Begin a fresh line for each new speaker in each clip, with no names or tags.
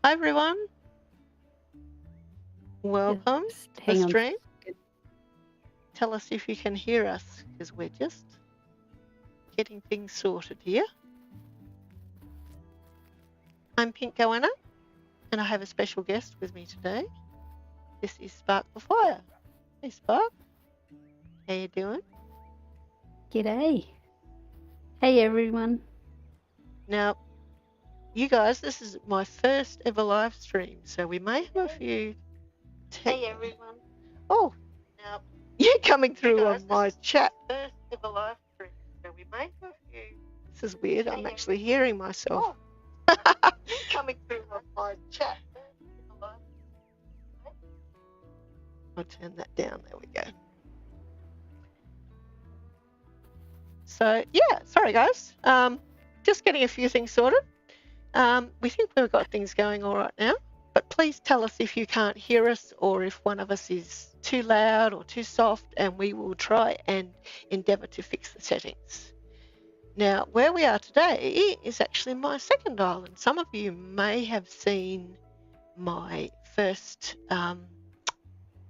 Hi everyone, welcome
Just
to the
hang on.
stream. Tell us if you can hear us, because we're just getting things sorted here. I'm Pink Goanna, and I have a special guest with me today. This is Spark the Fire. Hey Spark, how you doing?
G'day. Hey everyone.
Now, you guys, this is my first ever live stream, so we may have a few. Hey everyone. Oh, now you're coming through on my chat. First ever live stream, so we may have a few. This is weird. I'm actually hearing myself. Coming through on my chat. I'll turn that down. There we go. So yeah, sorry guys. Just getting a few things sorted. We think we've got things going all right now, but please tell us if you can't hear us or if one of us is too loud or too soft, and we will try and endeavour to fix the settings. Now, where we are today is actually my second island. Some of you may have seen my first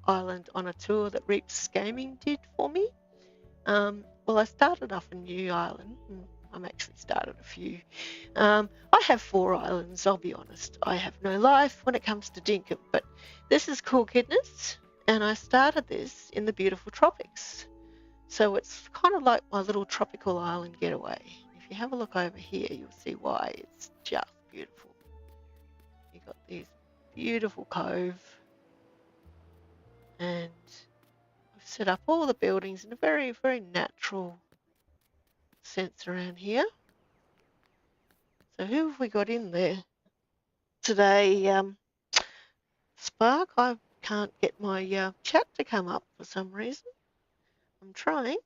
island on a tour that Reaps Gaming did for me. Well, I started off a new island. I'm actually started a few. I have 4 islands, I'll be honest. I have no life when it comes to Dinkum, but this is Cool Kidness, and I started this in the beautiful tropics. So it's kind of like my little tropical island getaway. If you have a look over here, you'll see why it's just beautiful. You've got these beautiful cove, and I've set up all the buildings in a very, very natural sense around here. So who have we got in there today? Spark, I can't get my chat to come up for some reason. I'm trying.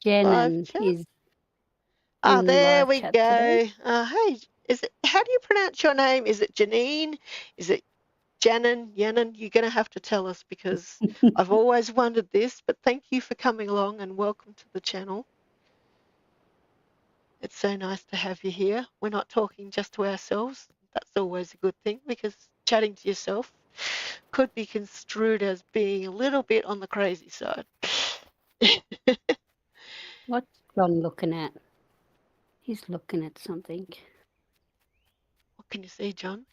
Janan is in the
There
live
we
chat
go.
today.
Hey, how do you pronounce your name? Is it Janine? Is it Janan? Yanan? You're going to have to tell us, because I've always wondered this, but thank you for coming along and welcome to the channel. It's so nice to have you here. We're not talking just to ourselves. That's always a good thing, because chatting to yourself could be construed as being a little bit on the crazy side.
What's John looking at? He's looking at something.
What can you see, John?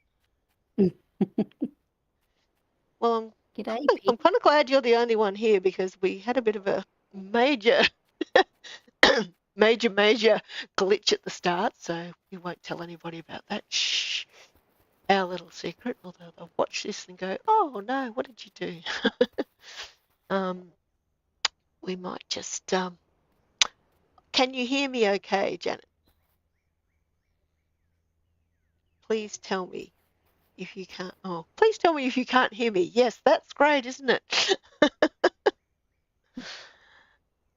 G'day,
Well, I'm
Pete.
kind of glad you're the only one here, because we had a bit of a major major glitch at the start, so we won't tell anybody about that. Shh. Our little secret, although they'll watch this and go, oh no, what did you do? We might just, can you hear me okay, Janet? Please tell me if you can't, please tell me if you can't hear me. Yes, that's great, isn't it?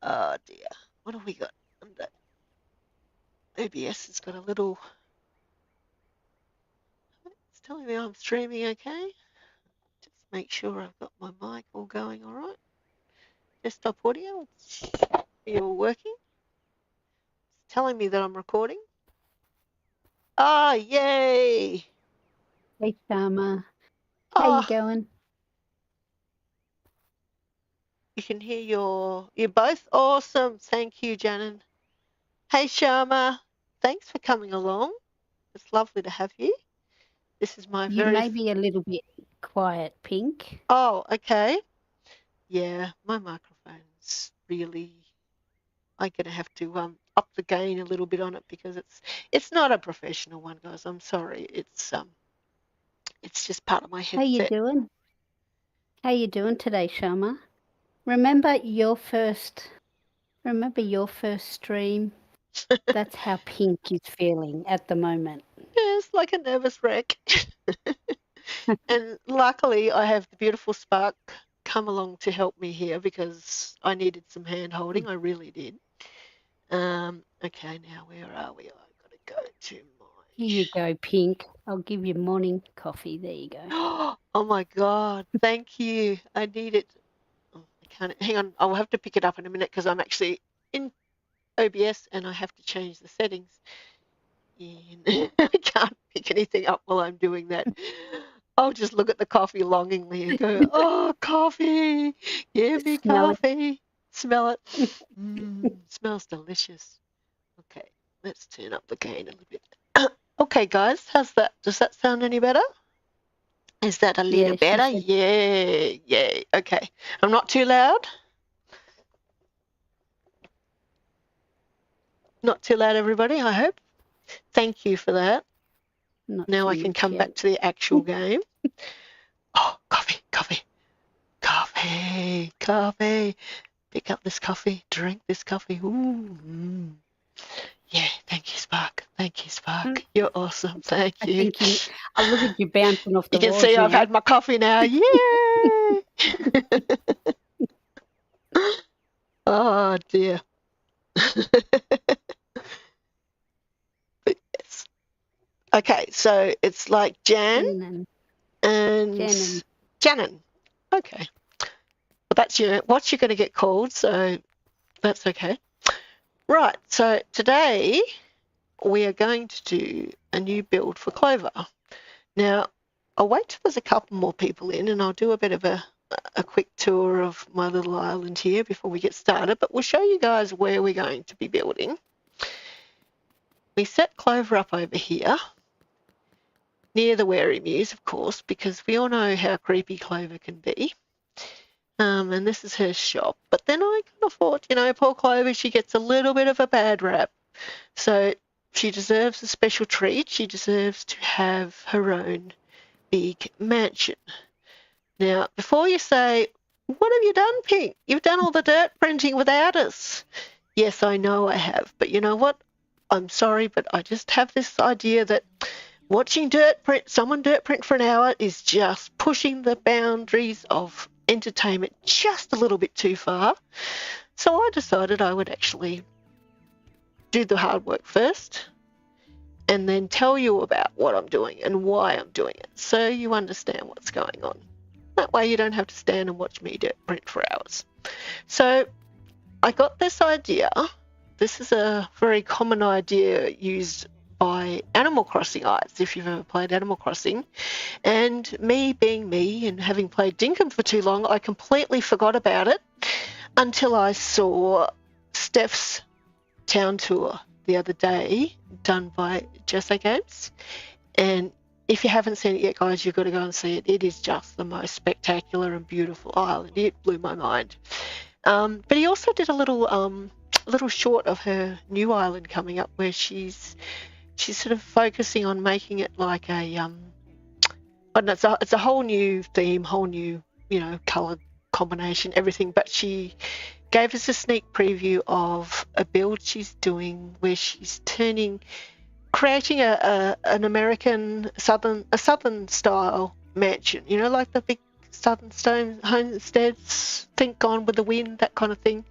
Oh dear, what have we got? OBS has got a little, it's telling me I'm streaming okay. Just make sure I've got my mic all going all right. Desktop audio, are you all working? It's telling me that I'm recording. Ah, yay!
Hey, Sharma. How you going?
You can hear you're both awesome. Thank you, Janan. Hey, Sharma. Thanks for coming along. It's lovely to have you. This is my
You may be a little bit quiet, Pink.
Oh, okay. Yeah, my microphone's really, I'm gonna have to up the gain a little bit on it, because it's not a professional one, guys. I'm sorry. It's just part of my headset.
How you doing? How you doing today, Sharma? Remember your first stream? That's how Pink is feeling at the moment.
Yes, like a nervous wreck. And luckily I have the beautiful Spark come along to help me here, because I needed some hand holding. I really did. Okay, now where are we? I've got to go to my...
Here you go, Pink. I'll give you morning coffee. There you go.
Oh my God, thank you. I need it. Oh, I can't, hang on, I'll have to pick it up in a minute, because I'm actually in OBS and I have to change the settings. in. I can't pick anything up while I'm doing that. I'll just look at the coffee longingly and go, oh, coffee, give me
Smell it.
coffee. Smell it. Smells delicious. Okay, let's turn up the gain a little bit. Okay, guys, how's that? Does that sound any better? Is that a little
Yeah, she
better?
said.
Yeah, yeah. Okay, I'm not too loud. Not too loud, everybody, I hope. Thank you for that.
Not
Now I can
huge
come
yet.
back to the actual game. Oh, coffee, coffee, coffee, coffee. Pick up this coffee, drink this coffee. Ooh. Yeah, thank you, Spark. Thank you, Spark. You're awesome. Thank
I
you.
think I look at you bouncing off
You
the
can
walls
see I've
now.
had my coffee now. Yay! Oh, dear. Yes. Okay, so it's like Jan
Shannon.
and Janin. Okay. Well, that's what you're going to get called, so that's okay. Right, so today we are going to do a new build for Clover. Now, I'll wait till there's a couple more people in and I'll do a bit of a quick tour of my little island here before we get started, but we'll show you guys where we're going to be building. We set Clover up over here near the Wary Mews, of course, because we all know how creepy Clover can be. And this is her shop. But then I kind of thought, poor Clover, she gets a little bit of a bad rap. So she deserves a special treat. She deserves to have her own big mansion. Now, before you say, what have you done, Pink? You've done all the dirt printing without us. Yes, I know I have. But you know what? I'm sorry, but I just have this idea that watching someone dirt print for an hour is just pushing the boundaries of entertainment just a little bit too far. So I decided I would actually do the hard work first and then tell you about what I'm doing and why I'm doing it so you understand what's going on. That way you don't have to stand and watch me dirt print for hours. So I got this idea. This is a very common idea used by Animal Crossing eyes, if you've ever played Animal Crossing. And me being me and having played Dinkum for too long, I completely forgot about it until I saw Steph's town tour the other day done by Jesse Games. And if you haven't seen it yet, guys, you've got to go and see it. It is just the most spectacular and beautiful island. It blew my mind. But he also did a little short of her new island coming up where she's sort of focusing on making it like a I don't know, it's a whole new theme, whole new color combination, everything. But she gave us a sneak preview of a build she's doing where she's creating an American southern style mansion, like the big southern stone homesteads, think Gone with the Wind, that kind of thing.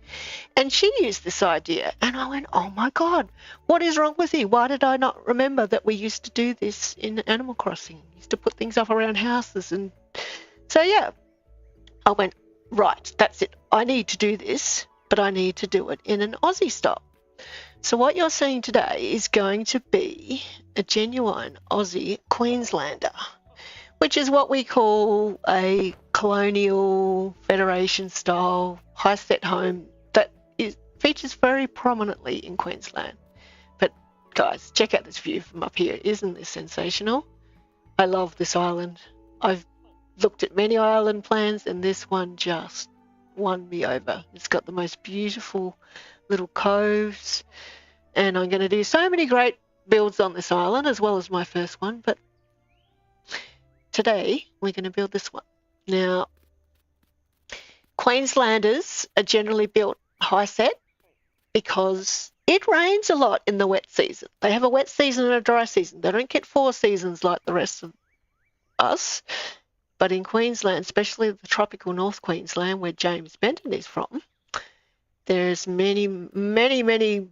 And she used this idea, and I went, oh my God, what is wrong with you? Why did I not remember that we used to do this in Animal Crossing? We used to put things up around houses. And so, yeah, I went, right, that's it. I need to do this, but I need to do it in an Aussie style. So what you're seeing today is going to be a genuine Aussie Queenslander, which is what we call a colonial Federation style high set home that features very prominently in Queensland. But guys, check out this view from up here. Isn't this sensational? I love this island. I've looked at many island plans and this one just won me over. It's got the most beautiful little coves, and I'm going to do so many great builds on this island as well as my first one, but today we're going to build this one. Now, Queenslanders are generally built high set because it rains a lot in the wet season. They have a wet season and a dry season. They don't get 4 seasons like the rest of us. But in Queensland, especially the tropical North Queensland where James Benton is from, there's many millimeters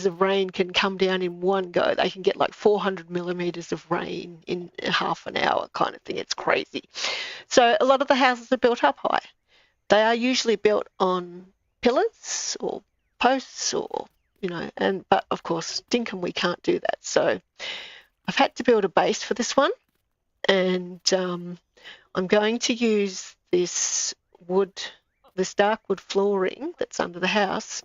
of rain can come down in one go. They can get like 400 millimeters of rain in half an hour kind of thing. It's crazy. So a lot of the houses are built up high. They are usually built on pillars or posts or but of course, Dinkum, we can't do that. So I've had to build a base for this one, and I'm going to use this dark wood flooring that's under the house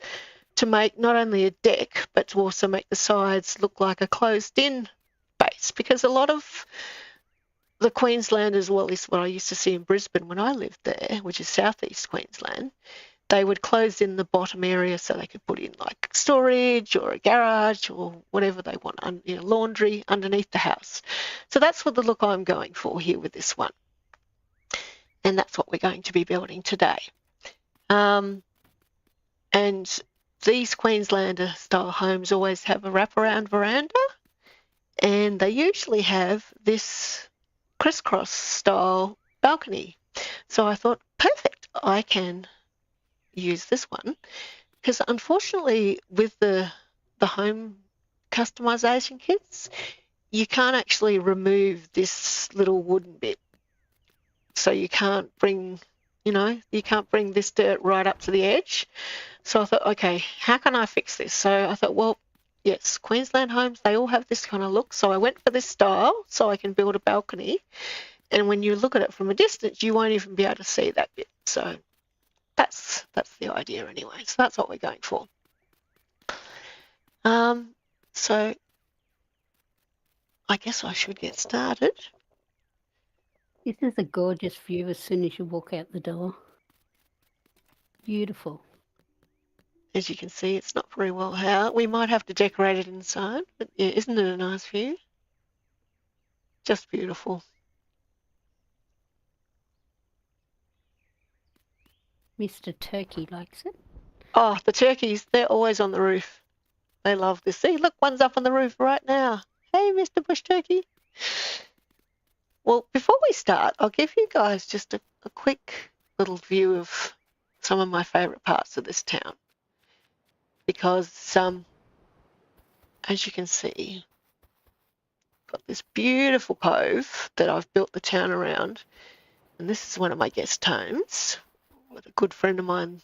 to make not only a deck, but to also make the sides look like a closed-in base, because a lot of the Queensland, as well as what I used to see in Brisbane when I lived there, which is southeast Queensland, they would close in the bottom area so they could put in like storage or a garage or whatever they want, laundry underneath the house. So that's what the look I'm going for here with this one. And that's what we're going to be building today. And these Queenslander style homes always have a wraparound veranda, and they usually have this crisscross style balcony. So I thought, perfect, I can use this one, because unfortunately with the home customization kits, you can't actually remove this little wooden bit. So you can't bring this dirt right up to the edge. So I thought, okay, how can I fix this? So I thought, well, yes, Queensland homes, they all have this kind of look. So I went for this style so I can build a balcony. And when you look at it from a distance, you won't even be able to see that bit. So that's the idea anyway. So that's what we're going for. So I guess I should get started.
This is a gorgeous view as soon as you walk out the door. Beautiful.
As you can see, it's not very well out. We might have to decorate it inside, but yeah, isn't it a nice view? Just beautiful.
Mr. Turkey likes it.
Oh, the turkeys, they're always on the roof. They love this. See, look, one's up on the roof right now. Hey, Mr. Bush Turkey. Well, before we start, I'll give you guys just a quick little view of some of my favourite parts of this town. Because, as you can see, I've got this beautiful cove that I've built the town around. And this is one of my guest homes with a good friend of mine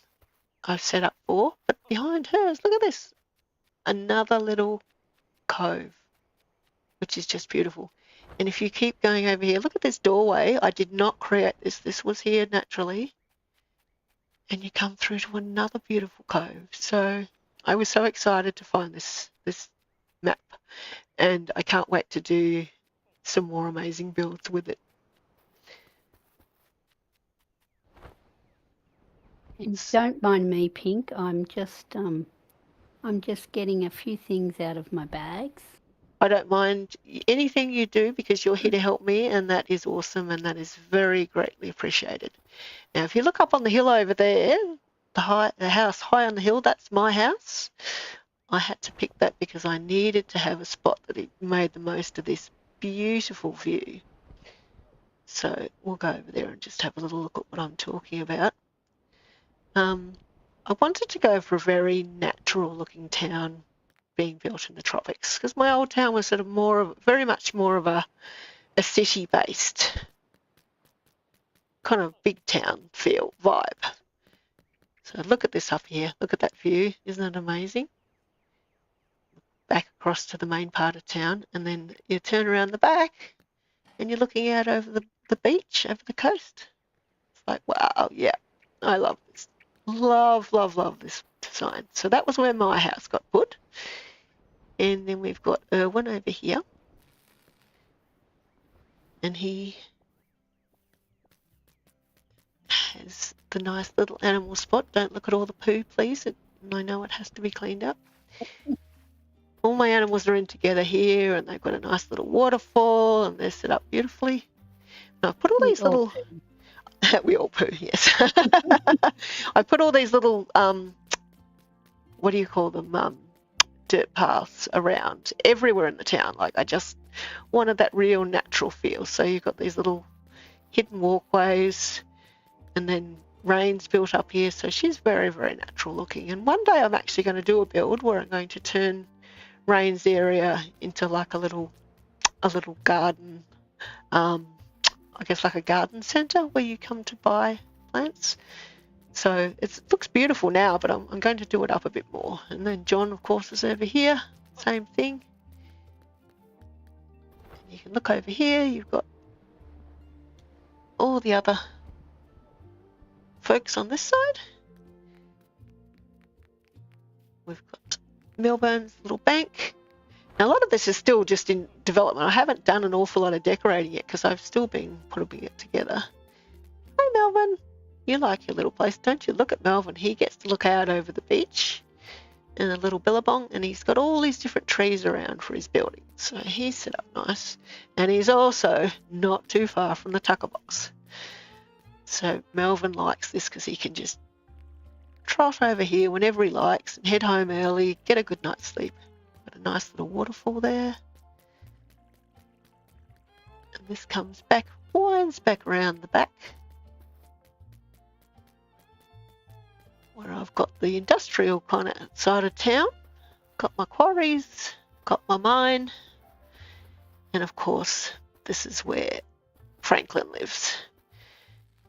I've set up for. But behind hers, look at this. Another little cove, which is just beautiful. And if you keep going over here, look at this doorway. I did not create this. This was here naturally. And you come through to another beautiful cove. So I was so excited to find this map. And I can't wait to do some more amazing builds with it.
And don't mind me, Pink. I'm just getting a few things out of my bags.
I don't mind anything you do, because you're here to help me, and that is awesome, and that is very greatly appreciated. Now, if you look up on the hill over there, the house high on the hill, that's my house. I had to pick that because I needed to have a spot that it made the most of this beautiful view. So we'll go over there and just have a little look at what I'm talking about. I wanted to go for a very natural looking town being built in the tropics, because my old town was sort of very much more of a city-based kind of big town feel vibe. So look at this up here. Look at that view. Isn't it amazing? Back across to the main part of town, and then you turn around the back and you're looking out over the beach, over the coast. It's like, wow, yeah, I love this. Love, love, love this design. So that was where my house got put. And then we've got Erwin over here. And he has the nice little animal spot. Don't look at all the poo, please. I know it has to be cleaned up. All my animals are in together here, and they've got a nice little waterfall, and they're set up beautifully. And I've put all these little... we all poo, yes. I put all these little, what do you call them, dirt paths around everywhere in the town. Like, I just wanted that real natural feel. So you've got these little hidden walkways, and then Rain's built up here. So she's very, very natural looking. And one day I'm actually going to do a build where I'm going to turn Rain's area into like a little garden, I guess like a garden centre where you come to buy plants. So it looks beautiful now, but I'm going to do it up a bit more. And then John, of course, is over here. Same thing. And you can look over here. You've got all the other folks on this side. We've got Melbourne's little bank. Now, a lot of this is still just in development. I haven't done an awful lot of decorating yet because I've still been putting it together. Hi, Melbourne. You like your little place, don't you? Look at Melbourne. He gets to look out over the beach and a little billabong, and he's got all these different trees around for his building. So he's set up nice. And he's also not too far from the tucker box. So Melvin likes this because he can just trot over here whenever he likes and head home early, get a good night's sleep. Got a nice little waterfall there. And this comes back, winds back around the back, where I've got the industrial kind of side of town. Got my quarries, got my mine, and of course, this is where Franklin lives.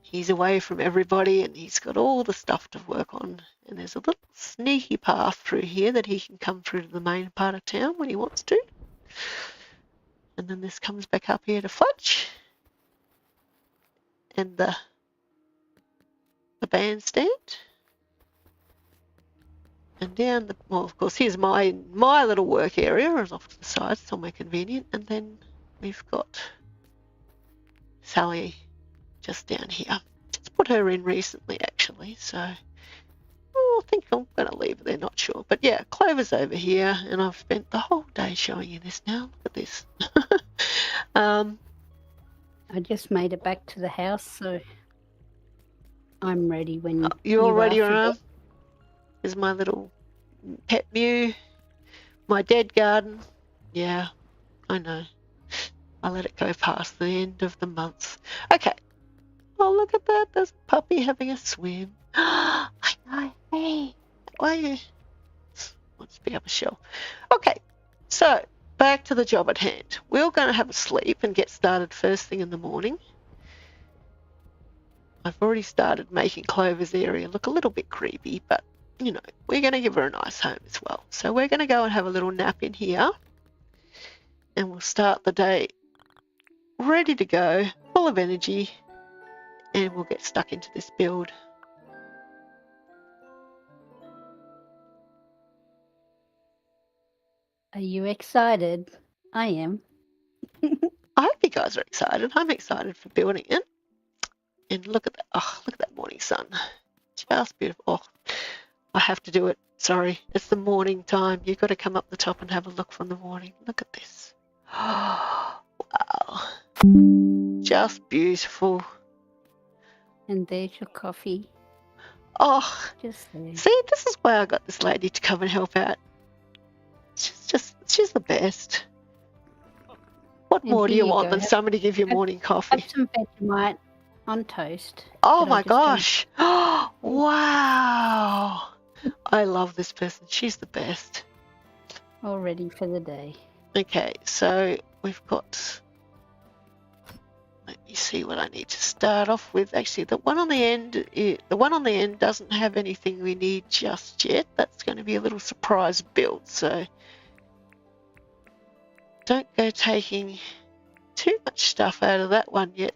He's away from everybody and he's got all the stuff to work on. And there's a little sneaky path through here that he can come through to the main part of town when he wants to. And then this comes back up here to Fudge. And the bandstand. And down the, well, of course, here's my little work area is off to the side, somewhere convenient. And then we've got Sally just down here. Just put her in recently, actually. So I think I'm going to leave it there, not sure. But yeah, Clover's over here, and I've spent the whole day showing you this now. Look at this.
I just made it back to the house, so I'm ready when
you're all ready,
are.
Ram? Here's my little pet mew. My dead garden. Yeah, I know. I let it go past the end of the month. Okay. Oh, look at that. There's a puppy having a swim. I know. Hey, why are you? Let's pick up a shell. Okay, so back to the job at hand. We're going to have a sleep and get started first thing in the morning. I've already started making Clover's area look a little bit creepy, but, you know, we're going to give her a nice home as well. So we're going to go and have a little nap in here, and we'll start the day ready to go, full of energy, and we'll get stuck into this build.
Are you excited? I am.
I hope you guys are excited. I'm excited for building it. And look at that. Oh, look at that morning sun. Just beautiful. Oh, I have to do it. Sorry. It's the morning time. You've got to come up the top and have a look from the morning. Look at this. Oh, wow. Just beautiful.
And there's your coffee.
Oh,
Just there.
see, this is why I got this lady to come and help out. She's the best. What
And
more do
here
you
you
want
go.
than somebody give you morning coffee?
Have some Vegemite on toast.
Oh
that
my
I'm just gonna-
gosh. Wow. I love this person. She's the best.
All ready for the day.
Okay, so we've got, let me see what I need to start off with. Actually, the one on the end doesn't have anything we need just yet. That's going to be a little surprise build, so don't go taking too much stuff out of that one yet.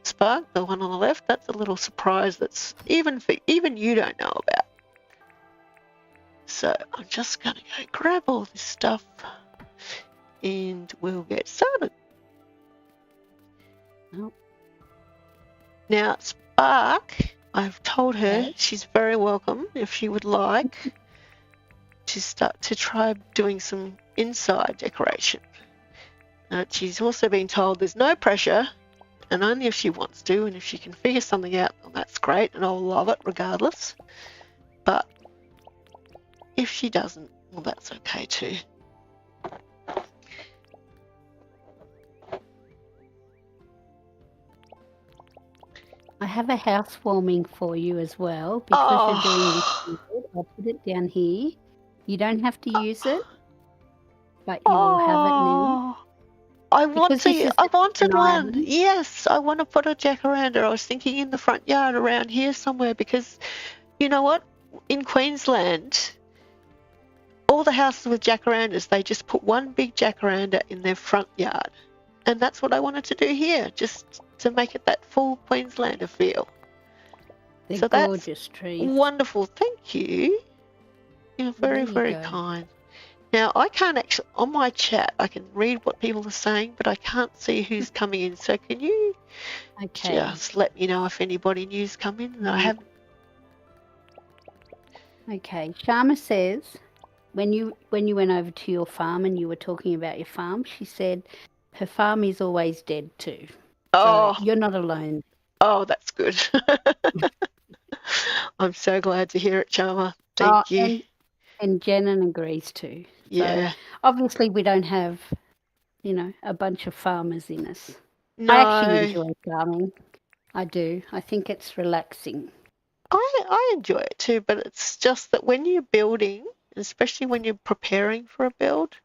Spark, the one on the left, that's a little surprise that's even you don't know about. So I'm just going to go grab all this stuff and we'll get started.
Oh.
Now, Spark, I've told her
Yes.
she's very welcome if she would like to start to try doing some inside decoration. She's also been told there's no pressure and only if she wants to, and if she can figure something out, well, that's great and I'll love it regardless. But if she doesn't, well, that's okay too.
I have a housewarming for you as well because you're doing this build. I'll put it down here. You don't have to use it, but you will have it now.
I
Because this is a
wanted
different
one.
island.
Yes, I want to put a jacaranda. I was thinking in the front yard around here somewhere because you know what? In Queensland, all the houses with jacarandas, they just put one big jacaranda in their front yard. And that's what I wanted to do here, just to make it that full Queenslander feel.
They're
So that's
gorgeous trees.
wonderful. Thank you. You're very,
There you
very
go.
kind. Now, I can't actually, on my chat, I can read what people are saying, but I can't see who's coming in. So can you
Okay.
just let me know if anybody new's come in? And I haven't.
Okay. Sharma says, when you went over to your farm and you were talking about your farm, she said her farm is always dead too.
Oh,
So you're not alone.
oh, that's good. I'm so glad to hear it, Charma. Thank you.
And Jenan agrees too.
Yeah.
So obviously we don't have, a bunch of farmers in us.
No,
I actually enjoy farming. I do. I think it's relaxing.
I enjoy it too, but it's just that when you're building, especially when you're preparing for a build,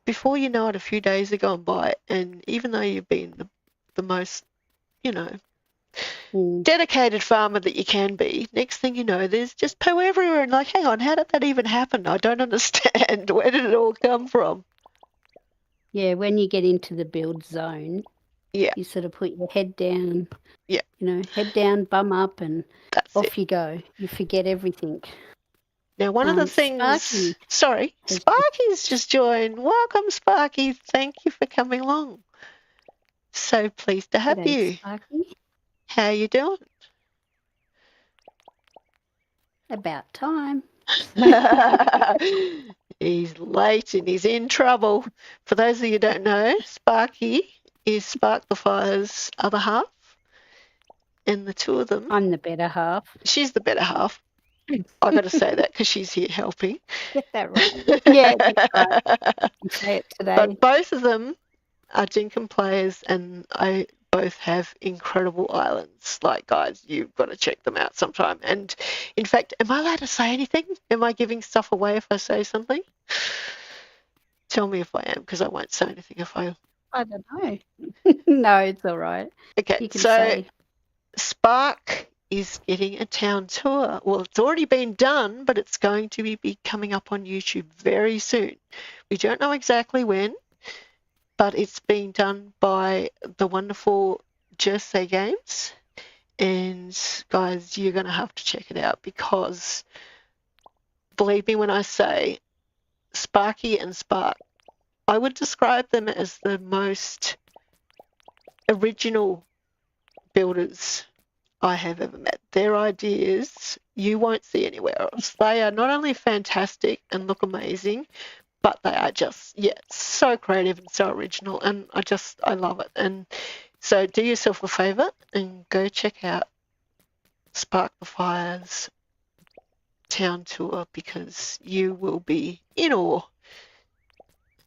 before you know it, a few days have gone by, and even though you've been the most, dedicated farmer that you can be, next thing you know, there's just poo everywhere, and like, hang on, how did that even happen? I don't understand. Where did it all come from?
Yeah, when you get into the build zone,
Yeah,
you sort of put your head down,
yeah,
head down, bum up, and
that's
off
it.
you go. You forget everything.
Now, one of the things, Sparky's just joined. Welcome, Sparky. Thank you for coming along. So pleased to have you.
Sparky.
How you doing?
About time.
He's late and he's in trouble. For those of you who don't know, Sparky is Spark the Fire's other half. And the two of them...
I'm the better half.
She's the better half. I've got to say that because she's here helping.
Get that right. Yeah, that's right. You say it today.
But both of them are Dinkum players, and I both have incredible islands. Like, guys, you've got to check them out sometime. And in fact, am I allowed to say anything? Am I giving stuff away if I say something? Tell me if I am, because I won't say anything if I...
I don't know. No, it's all right.
Okay,
you can
so
say.
Spark is getting a town tour. Well, it's already been done, but it's going to be coming up on YouTube very soon. We don't know exactly when, but it's being done by the wonderful Jersey Games. And guys, you're going to have to check it out because believe me when I say Sparky and Spark, I would describe them as the most original builders I have ever met. Their ideas you won't see anywhere else. They are not only fantastic and look amazing, but they are just, so creative and so original, and I love it. And so do yourself a favour and go check out Spark the Fire's town tour because you will be in awe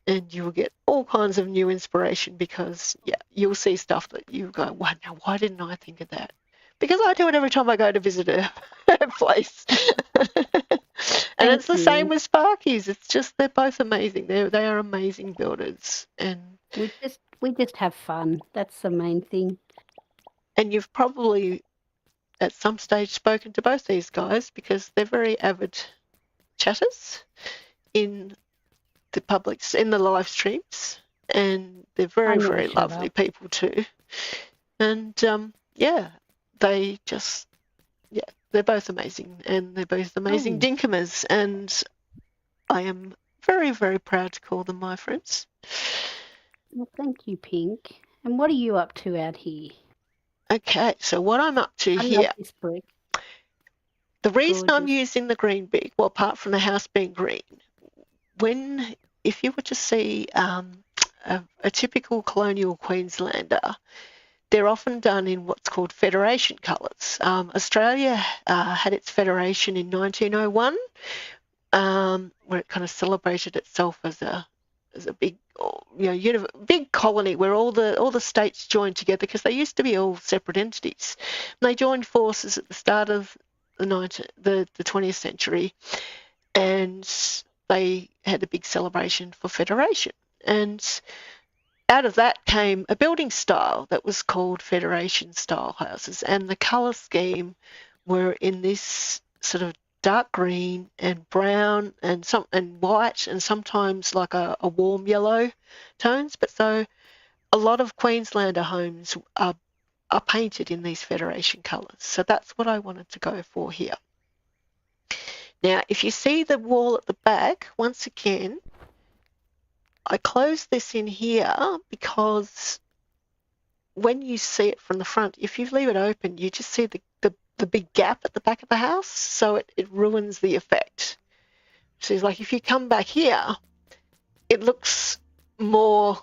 and you will get all kinds of new inspiration because, you'll see stuff that you go, wow, now why didn't I think of that? Because I do it every time I go to visit a place. And it's the same with Sparkies. It's just they're both amazing. They are amazing builders. And
we just have fun. That's the main thing.
And you've probably at some stage spoken to both these guys because they're very avid chatters in the live streams, and they're very, very lovely people too. And they just, they're both amazing, and they're both amazing Dinkumers, and I am very, very proud to call them my friends.
Well, thank you, Pink. And what are you up to out here?
Okay, so what I'm up to here,
love this brick.
The reason I'm using the green brick, well, apart from the house being green, if you were to see a typical colonial Queenslander, they're often done in what's called Federation colours. Australia had its Federation in 1901, where it kind of celebrated itself as a big, big colony where all the states joined together because they used to be all separate entities. And they joined forces at the start of the 20th century, and they had a big celebration for Federation. And out of that came a building style that was called Federation style houses, and the colour scheme were in this sort of dark green and brown and white and sometimes like a warm yellow tones. But so a lot of Queenslander homes are painted in these Federation colours. So that's what I wanted to go for here. Now, if you see the wall at the back, once again, I closed this in here because when you see it from the front, if you leave it open, you just see the big gap at the back of the house, so it ruins the effect. So it's like if you come back here, it looks more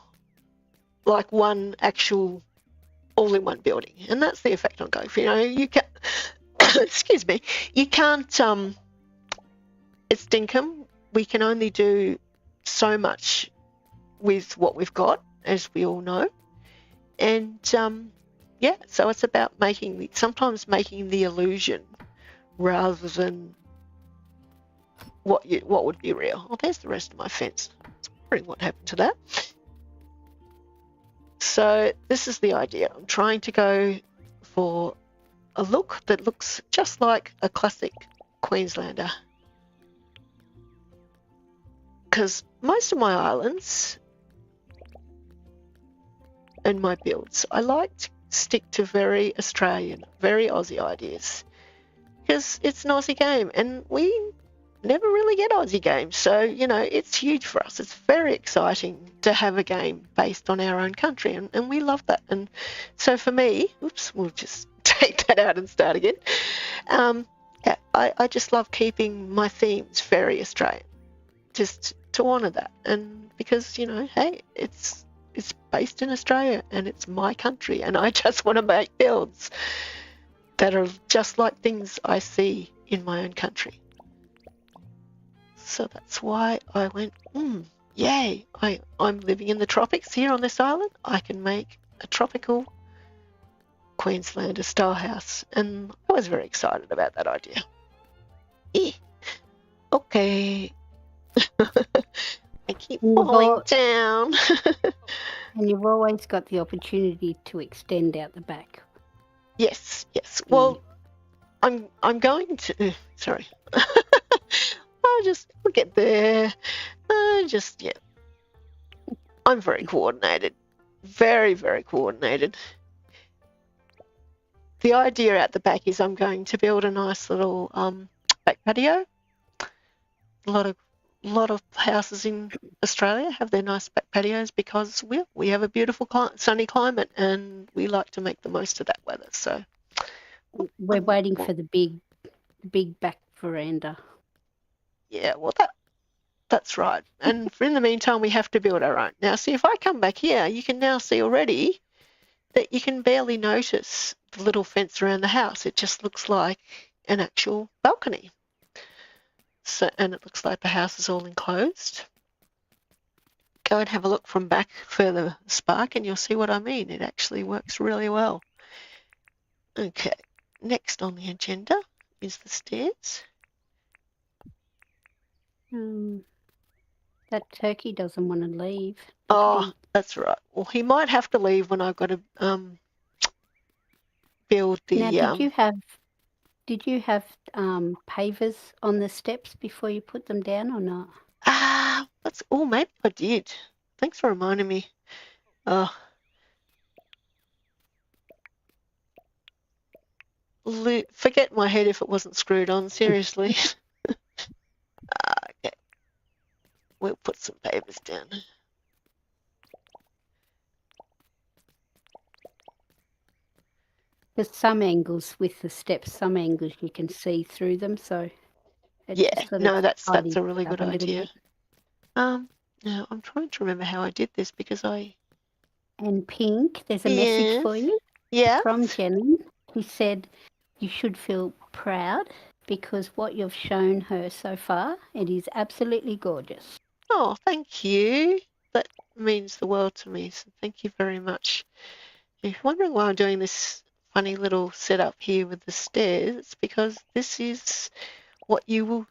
like one actual all-in-one building, and that's the effect I'm going for. You know, you can excuse me, you can't. It's Dinkum. We can only do so much with what we've got, as we all know, and yeah, so it's about sometimes making the illusion rather than what would be real. Oh, there's the rest of my fence. That's wondering what happened to that. So this is the idea. I'm trying to go for a look that looks just like a classic Queenslander, because most of my islands and my builds, I like to stick to very Australian, very Aussie ideas, because it's an Aussie game and we never really get Aussie games. So, you know, it's huge for us. It's very exciting to have a game based on our own country, and we love that. And so for me, oops, we'll just take that out and start again. Yeah, I just love keeping my themes very Australian, just to honour that. And because, you know, hey, it's based in Australia and it's my country, and I just want to make builds that are just like things I see in my own country. So that's why I went, yay, I'm living in the tropics here on this island. I can make a tropical Queenslander style house, and I was very excited about that idea. Okay. I keep falling down.
And you've always got the opportunity to extend out the back.
Yes. Well, I'm going to. Sorry. I'll get there. Yeah. I'm very coordinated. Very, very coordinated. The idea out the back is I'm going to build a nice little back patio. A lot of houses in Australia have their nice back patios because we have a beautiful sunny climate, and we like to make the most of that weather. So
we're waiting for the big back veranda.
Yeah, well that's right. And in the meantime, we have to build our own. Now, see, if I come back here, you can now see already that you can barely notice the little fence around the house. It just looks like an actual balcony. So, and it looks like the house is all enclosed. Go and have a look from back further, Spark, and you'll see what I mean. It actually works really well. Okay, next on the agenda is the stairs.
That turkey doesn't want to leave.
Oh, that's right. Well, he might have to leave when I've got to build the...
Now, did you have pavers on the steps before you put them down or not?
Maybe I did. Thanks for reminding me. Forget my head if it wasn't screwed on, seriously. Okay. We'll put some pavers down.
There's some angles with the steps, some angles you can see through them, so...
Yeah, no, that's a really good idea. Now, I'm trying to remember how I did this because I...
And Pink, there's a message for you.
Yeah.
From Jenny. He said you should feel proud because what you've shown her so far, it is absolutely gorgeous.
Oh, thank you. That means the world to me, so thank you very much. If you're wondering why I'm doing this funny little setup here with the stairs, it's because this is what you will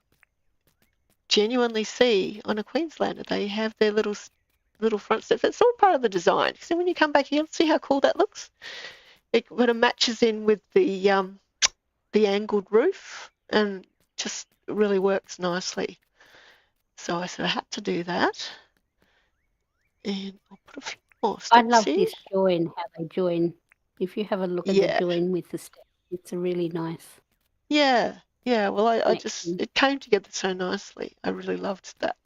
genuinely see on a Queenslander. They have their little little front steps. It's all part of the design. So when you come back here, see how cool that looks? It kind of matches in with the angled roof and just really works nicely. So I sort of had to do that. And I'll put a few more steps
I love
in.
this join, how they join. If you have a look at the join with the steps, it's a really nice.
Yeah. Well, I just, it came together so nicely. I really loved that.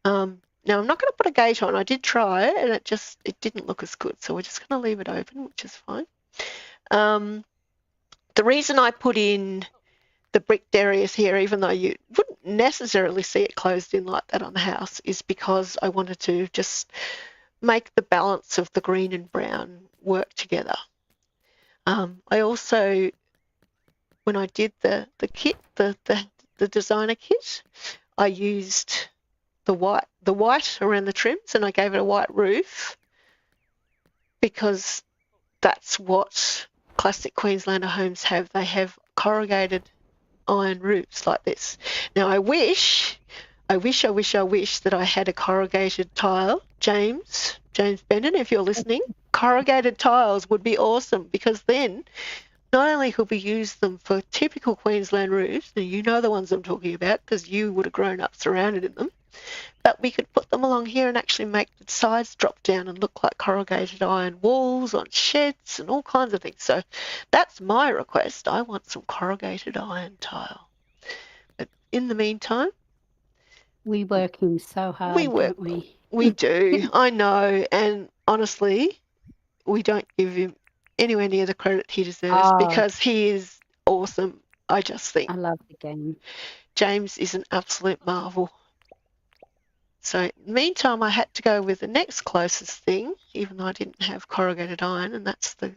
Now I'm not going to put a gate on. I did try it, and it didn't look as good. So we're just going to leave it open, which is fine. The reason I put in the bricked areas here, even though you wouldn't necessarily see it closed in like that on the house, is because I wanted to just make the balance of the green and brown work together. I also, when I did the kit, the designer kit, I used the white around the trims, and I gave it a white roof because that's what classic Queenslander homes have. They have corrugated iron roofs like this. Now I wish that I had a corrugated tile. James Bennett, if you're listening, corrugated tiles would be awesome, because then not only could we use them for typical Queensland roofs, now you know the ones I'm talking about because you would have grown up surrounded in them, but we could put them along here and actually make the sides drop down and look like corrugated iron walls on sheds and all kinds of things. So that's my request. I want some corrugated iron tile. But in the meantime,
we work him so hard, don't we?
We do. I know. And honestly, we don't give him anywhere near the credit he deserves because he is awesome. I just think.
I love the game.
James is an absolute marvel. So meantime, I had to go with the next closest thing, even though I didn't have corrugated iron, and that's the...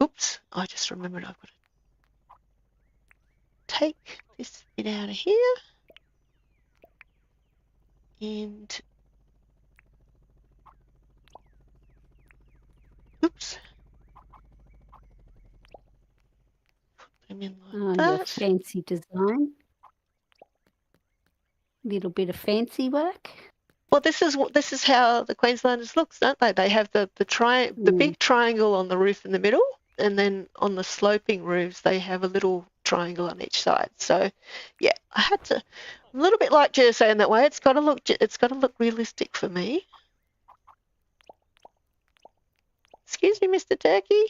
Oops, I just remembered I've got to take this bit out of here. And... Oops. Put them in like that.
Your fancy design. Little bit of fancy work.
Well, this is how the Queenslanders looks, don't they? They have the big triangle on the roof in the middle, and then on the sloping roofs they have a little triangle on each side. So, yeah, I had to, a little bit like Jersey in that way. It's got to look realistic for me. Excuse me, Mr. Turkey.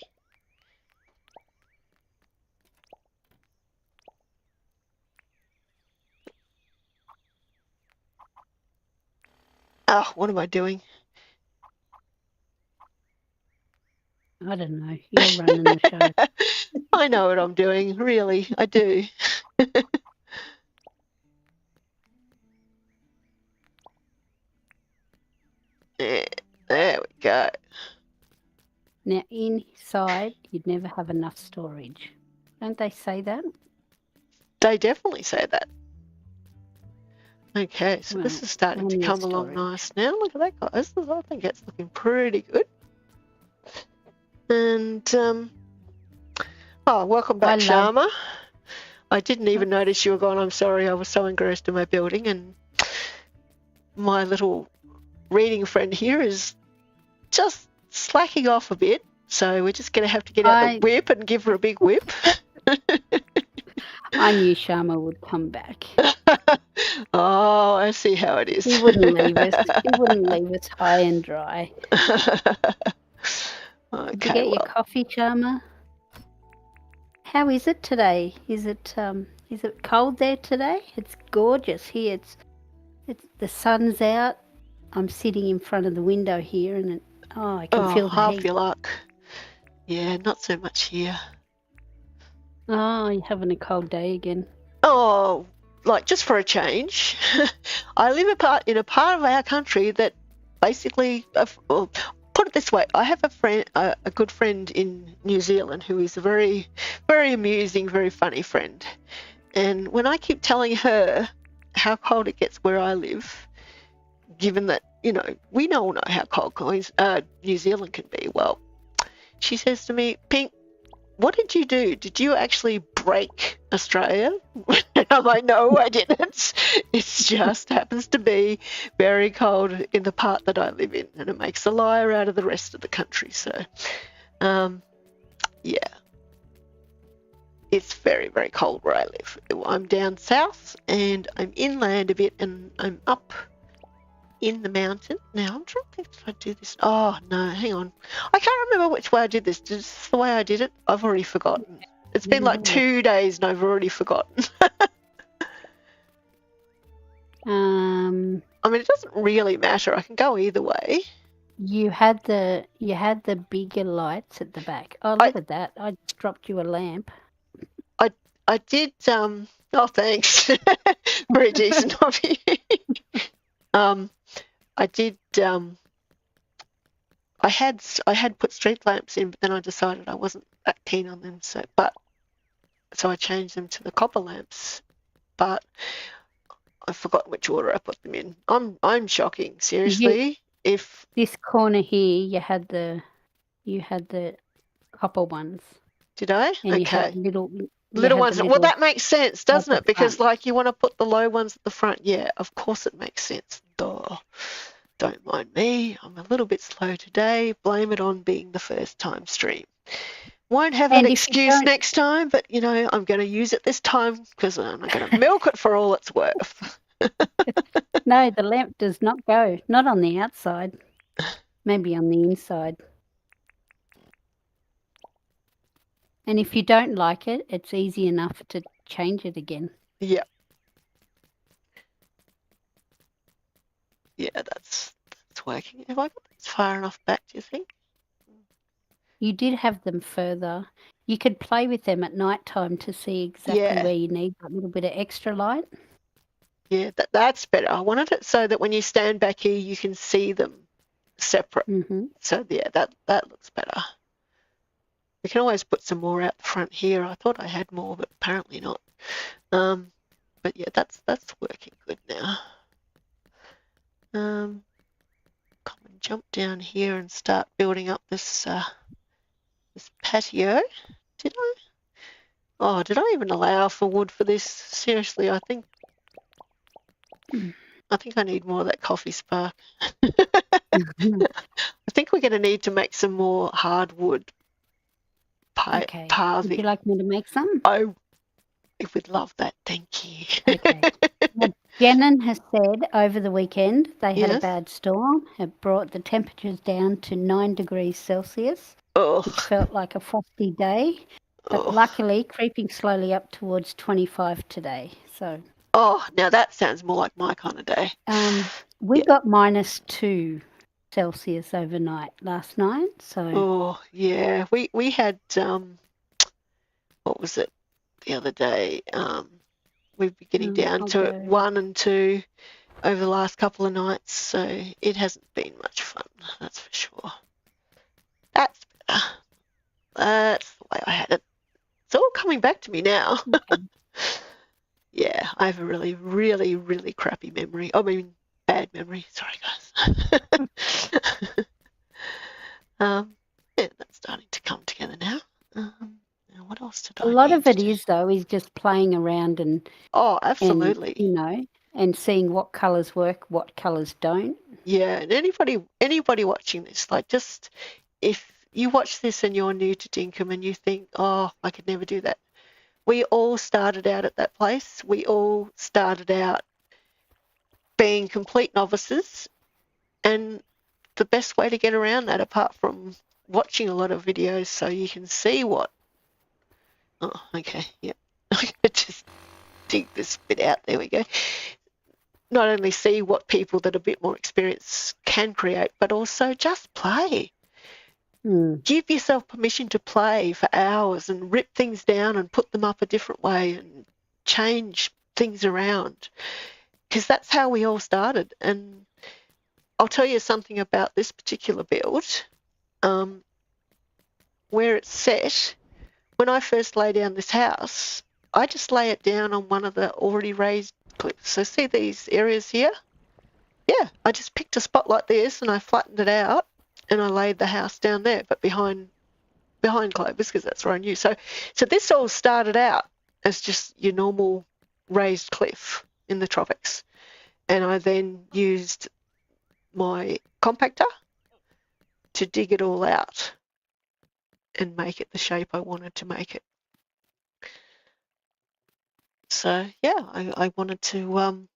Oh, what am I doing?
I don't know. You're running the show.
I know what I'm doing, really. I do. There we go.
Now, inside, you'd never have enough storage. Don't they say that?
They definitely say that. Okay, so this is starting to come along nice now. Look at that, guys. I think it's looking pretty good. And, welcome back, Sharma. I didn't even notice you were gone. I'm sorry. I was so engrossed in my building. And my little reading friend here is just slacking off a bit. So we're just going to have to get out the whip and give her a big whip.
I knew Sharma would come back.
Oh, I see how it is.
He wouldn't leave us. He wouldn't leave us high and dry.
Okay,
Did you get your coffee, Sharma? How is it today? Is it cold there today? It's gorgeous here. It's the sun's out. I'm sitting in front of the window here, and I can feel the
half
heat.
your luck. Yeah, not so much here.
Oh, you're having a cold day again.
Oh, like just for a change. I live in a part of our country that basically, put it this way, I have a good friend in New Zealand who is a very, very amusing, very funny friend. And when I keep telling her how cold it gets where I live, given that, we all know how cold New Zealand can be, well, she says to me, Pink, what did you do? Did you actually break Australia I'm like, no, I didn't. It just happens to be very cold in the part that I live in, and it makes a liar out of the rest of the country. So, yeah, it's very, very cold where I live. I'm down south, and I'm inland a bit, and I'm up in the mountain. Now, I'm trying to think if I do this. Oh, no, hang on. I can't remember which way I did this. Just the way I did it, I've already forgotten. It's been like 2 days, and I've already forgotten. I mean, it doesn't really matter. I can go either way.
You had the bigger lights at the back. Oh, look at that! I just dropped you a lamp.
I did. Oh, thanks. Very decent of you. I did. I had put street lamps in, but then I decided I wasn't that keen on them. So I changed them to the copper lamps. But I forgot which order I put them in. I'm shocking. Seriously, if
this corner here, you had the copper ones.
Did I?
And
okay.
You had
little ones. Well, that makes sense, doesn't it? Because like you want to put the low ones at the front. Yeah, of course it makes sense. Duh. Don't mind me. I'm a little bit slow today. Blame it on being the first time stream. Won't have an excuse next time, but I'm going to use it this time because I'm going to milk it for all it's worth.
No, the lamp does not go. Not on the outside. Maybe on the inside. And if you don't like it, it's easy enough to change it again.
Yeah. Yeah, that's working. Have I got this far enough back, do you think?
You did have them further. You could play with them at night time to see exactly where you need a little bit of extra light.
Yeah, that's better. I wanted it so that when you stand back here, you can see them separate.
Mm-hmm.
So, yeah, that looks better. We can always put some more out the front here. I thought I had more, but apparently not. But, yeah, that's working good now. Come and jump down here and start building up this patio. Did I? Oh, did I even allow for wood for this? Seriously, I think I need more of that coffee spark. I think we're going to need to make some more hardwood pathing.
Would you like me to make some?
I would love that. Thank you.
Okay. Well, Shannon has said over the weekend they had a bad storm. It brought the temperatures down to 9 degrees Celsius. It felt like a frosty day, but luckily creeping slowly up towards 25 today. So.
Oh, now that sounds more like my kind of day.
We got -2 Celsius overnight last night. So.
Oh yeah, we had what was it the other day? We've been getting down to 1 and 2 over the last couple of nights, so it hasn't been much fun. That's for sure. That's better. That's the way I had it. It's all coming back to me now. Okay. Yeah, I have a really, really, really crappy memory. I mean, bad memory. Sorry, guys. Yeah, that's starting to come together now. Now what else did I
A lot of it is, though, is just playing around and...
Oh, absolutely.
And, and seeing what colours work, what colours don't.
Yeah, and anybody watching this, like just if you watch this and you're new to Dinkum and you think, oh, I could never do that. We all started out at that place. We all started out being complete novices, and the best way to get around that, apart from watching a lot of videos so you can see what... Oh, okay, yeah. I just dig this bit out. There we go. Not only see what people that are a bit more experienced can create, but also just play. Give yourself permission to play for hours and rip things down and put them up a different way and change things around, because that's how we all started. And I'll tell you something about this particular build. Where it's set, when I first lay down this house, I just lay it down on one of the already raised cliffs. So see these areas here? Yeah, I just picked a spot like this and I flattened it out and I laid the house down there, but behind Clovers, because that's where I knew. So this all started out as just your normal raised cliff in the tropics. And I then used my compactor to dig it all out and make it the shape I wanted to make it. So yeah, I wanted to,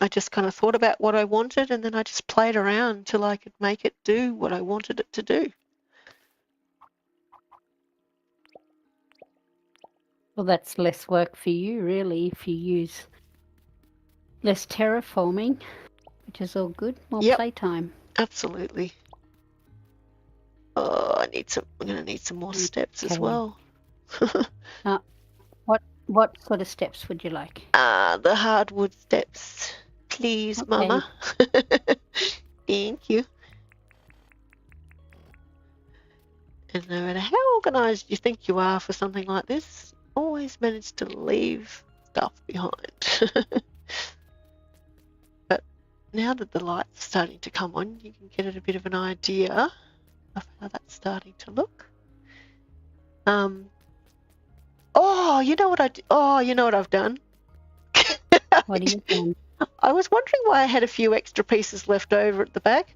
I just kind of thought about what I wanted, and then I just played around until I could make it do what I wanted it to do.
Well, that's less work for you, really, if you use less terraforming, which is all good. More
Yep.
playtime.
Absolutely. Oh, I'm going to need some more steps as
Okay.
well.
What sort of steps would you like?
The hardwood steps, please,
Okay.
Mama. Thank you. And no matter how organised you think you are for something like this, always manage to leave stuff behind. But now that the light's starting to come on, you can get a bit of an idea of how that's starting to look. Oh, you know what I've done?
What are you doing?
I was wondering why I had a few extra pieces left over at the back.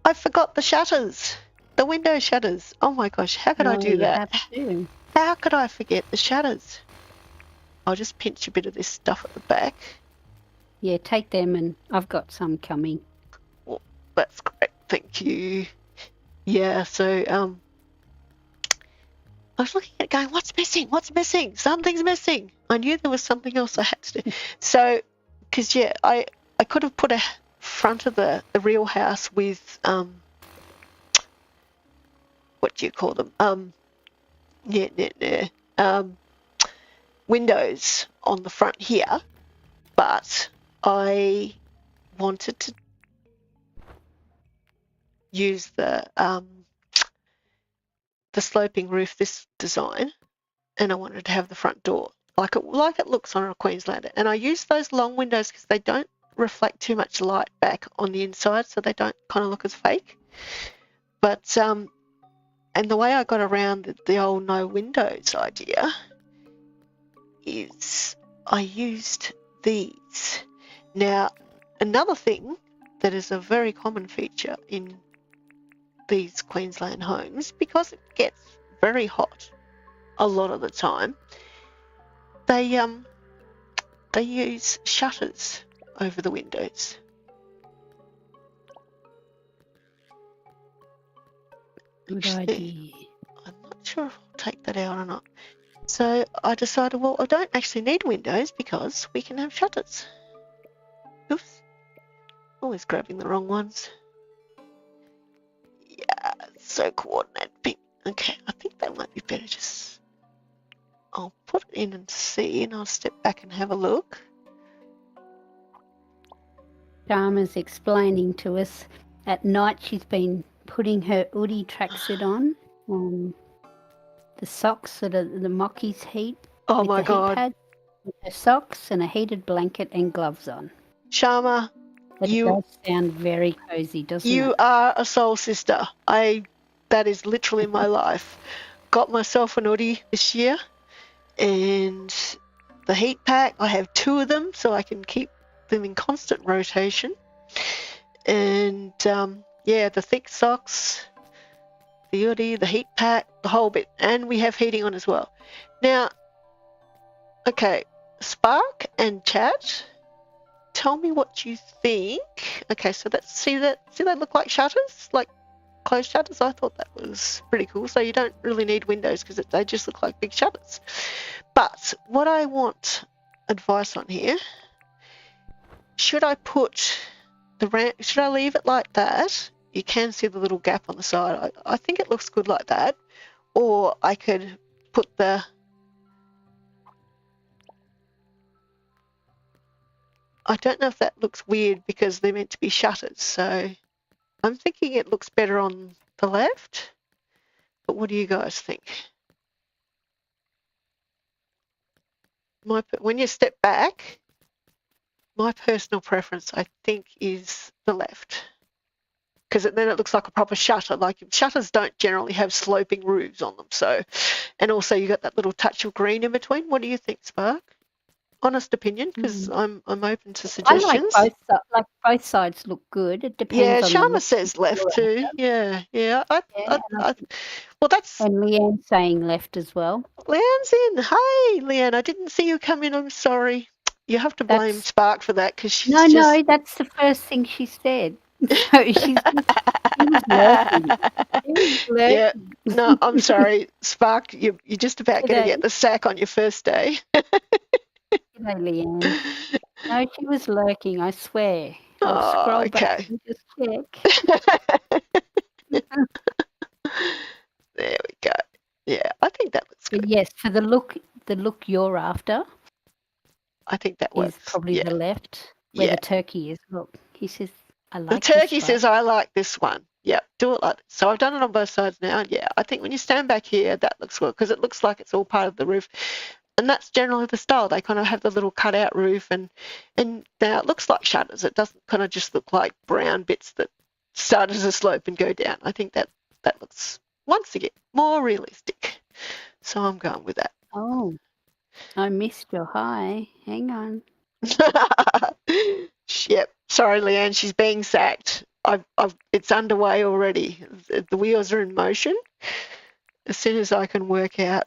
I forgot the shutters, the window shutters. Oh my gosh, how could I do that?
Have to.
How could I forget the shutters? I'll just pinch a bit of this stuff at the back.
Yeah, take them, and I've got some coming.
Well, that's great, thank you. Yeah, so I was looking at it going, what's missing? What's missing? Something's missing. I knew there was something else I had to do. So, because yeah, I could have put a front of the real house with what do you call them? Windows on the front here, but I wanted to use the sloping roof, this design, and I wanted to have the front door like it looks on a Queenslander. And I use those long windows because they don't reflect too much light back on the inside, so they don't kind of look as fake. But and the way I got around the old no windows idea is I used these. Now, another thing that is a very common feature in these Queensland homes, because it gets very hot a lot of the time, they use shutters over the windows.
Good idea.
I'm not sure if I'll take that out or not. So I decided, well, I don't actually need windows because we can have shutters. Oops. Always grabbing the wrong ones. Yeah, so coordinated. Okay, I think that might be better. Just I'll put it in and see, and I'll step back and have a look.
Dharma's explaining to us at night she's been putting her hoodie tracksuit on, the socks that are the Mockies heat.
Oh my God.
Heat pad, with her socks and a heated blanket and gloves on.
Sharma,
But it does sound very cozy, doesn't it?
You are a soul sister. That is literally my life. Got myself an hoodie this year, and the heat pack, I have 2 of them so I can keep them in constant rotation. And yeah, the thick socks, the hoodie, the heat pack, the whole bit. And we have heating on as well. Now, okay, Spark and Chat, tell me what you think. Okay, so see that look like shutters, like closed shutters? I thought that was pretty cool. So you don't really need windows because they just look like big shutters. But what I want advice on here, should I leave it like that? You can see the little gap on the side. I think it looks good like that. Or I could put I don't know if that looks weird because they're meant to be shutters. So I'm thinking it looks better on the left. But what do you guys think? When you step back, my personal preference, I think, is the left. Because then it looks like a proper shutter. Like shutters don't generally have sloping roofs on them. So, and also you got that little touch of green in between. What do you think, Spark? honest opinion, because I'm open to
I like
suggestions.
both sides look good. It
Yeah,
depends on the
Sharma
look
says left
you're
too.
after.
Yeah.
Yeah,
Well, that's
and Leanne's saying left as well.
Leanne's in. Hey, Leanne, I didn't see you come in. I'm sorry. You have to blame
That's
Spark for that because she's
no,
just.
that's the first thing she said. So she was lurking. She was
Yeah.
lurking.
No, I'm sorry, Spark. You're just about going to
G'day,
get the sack on your first day.
g'day, Leanne. No, she was lurking, I swear. I'll
Oh,
scroll back
okay.
and just check.
There we go. Yeah, I think that looks
But
good.
yes, for the look you're after
I think that
is
works.
probably
Yeah,
the left where
yeah.
the turkey is. Look, he says, I
The
like this
turkey
spot.
says, I like this one. Yep, do it like this. So I've done it on both sides now. Yeah, I think when you stand back here, that looks good because it looks like it's all part of the roof. And that's generally the style. They kind of have the little cutout roof, and now it looks like shutters. It doesn't kind of just look like brown bits that start as a slope and go down. I think that looks, once again, more realistic. So I'm going with that.
Oh, I missed your hi. Hang on.
Yep. Sorry, Leanne. She's being sacked. It's underway already. The wheels are in motion. As soon as I can work out,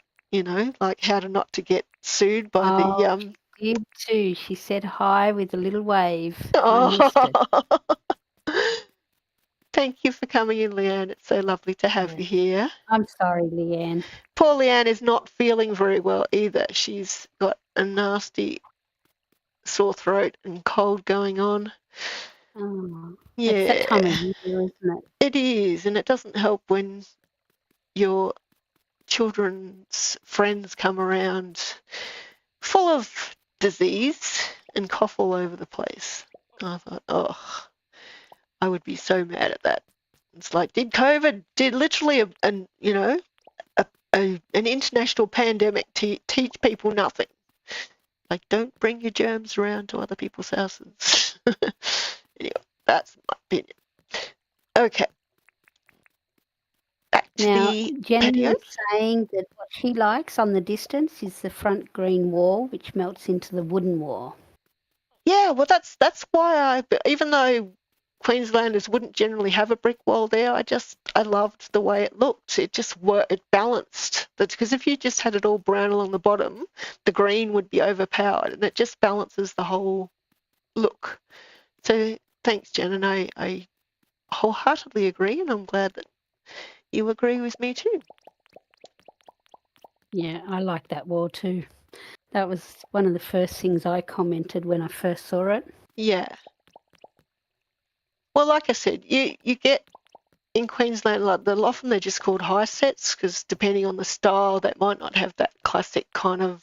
like how to not to get sued by
Oh,
the.
she did too. She said hi with a little wave. I missed it.
Oh, thank you for coming in, Leanne. It's so lovely to have
Yeah.
you here.
I'm sorry, Leanne.
Poor Leanne is not feeling very well either. She's got a nasty sore throat and cold going on.
Oh, it's that time
Yeah,
of year, isn't it?
it is, and it doesn't help when your children's friends come around full of disease and cough all over the place. I thought, oh, I would be so mad at that. It's like, did literally an international pandemic teach people nothing? Like, don't bring your germs around to other people's houses. Anyway, that's my opinion. Okay, back to
Now,
the
Jenny
patio.
is saying that what she likes on the distance is the front green wall, which melts into the wooden wall.
Yeah, well, that's why even though Queenslanders wouldn't generally have a brick wall there, I loved the way it looked. It balanced that, because if you just had it all brown along the bottom, the green would be overpowered, and it just balances the whole look. So thanks, Jen, and I wholeheartedly agree, and I'm glad that you agree with me too.
Yeah, I like that wall too. That was one of the first things I commented when I first saw it.
Yeah. Well, like I said, you get in Queensland, like often they're just called high sets because depending on the style, that might not have that classic kind of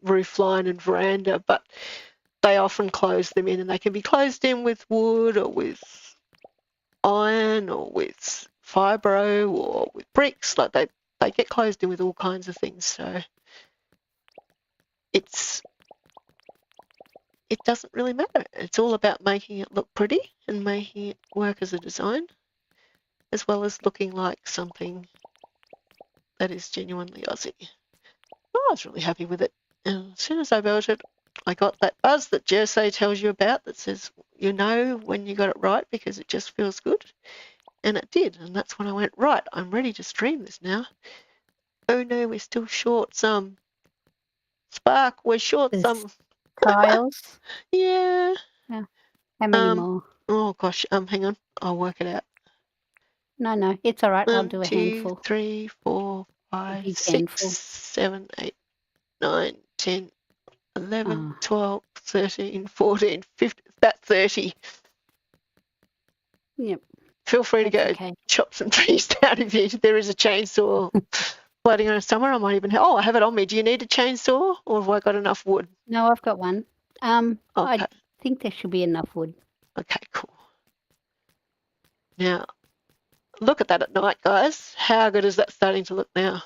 roof line and veranda, but they often close them in, and they can be closed in with wood or with iron or with fibro or with bricks. Like they get closed in with all kinds of things. So it doesn't really matter. It's all about making it look pretty and making it work as a design, as well as looking like something that is genuinely Aussie. I was really happy with it. And as soon as I built it, I got that buzz that Jersey tells you about that says you know when you got it right because it just feels good. And it did. And that's when I went, right, I'm ready to stream this now. Oh no, we're still short some. Spark, we're short
There's
some.
tiles.
Yeah.
Yeah. How many more?
Oh gosh, hang on. I'll work it out.
No, it's all right. I'll
1,
do a
2,
handful.
3, 4,
A
5,
big
6,
handful.
7, 8, 9, 10, 11,
Oh,
12, 13, 14, 15. That's 30.
yep.
Feel free to
That's
go
okay.
chop some trees down if there is a chainsaw floating around somewhere. I might even I have it on me. Do you need a chainsaw or have I got enough wood?
No, I've got one.
Okay.
I think there should be enough wood.
Okay, cool. Now, look at that at night, guys. How good is that starting to look now?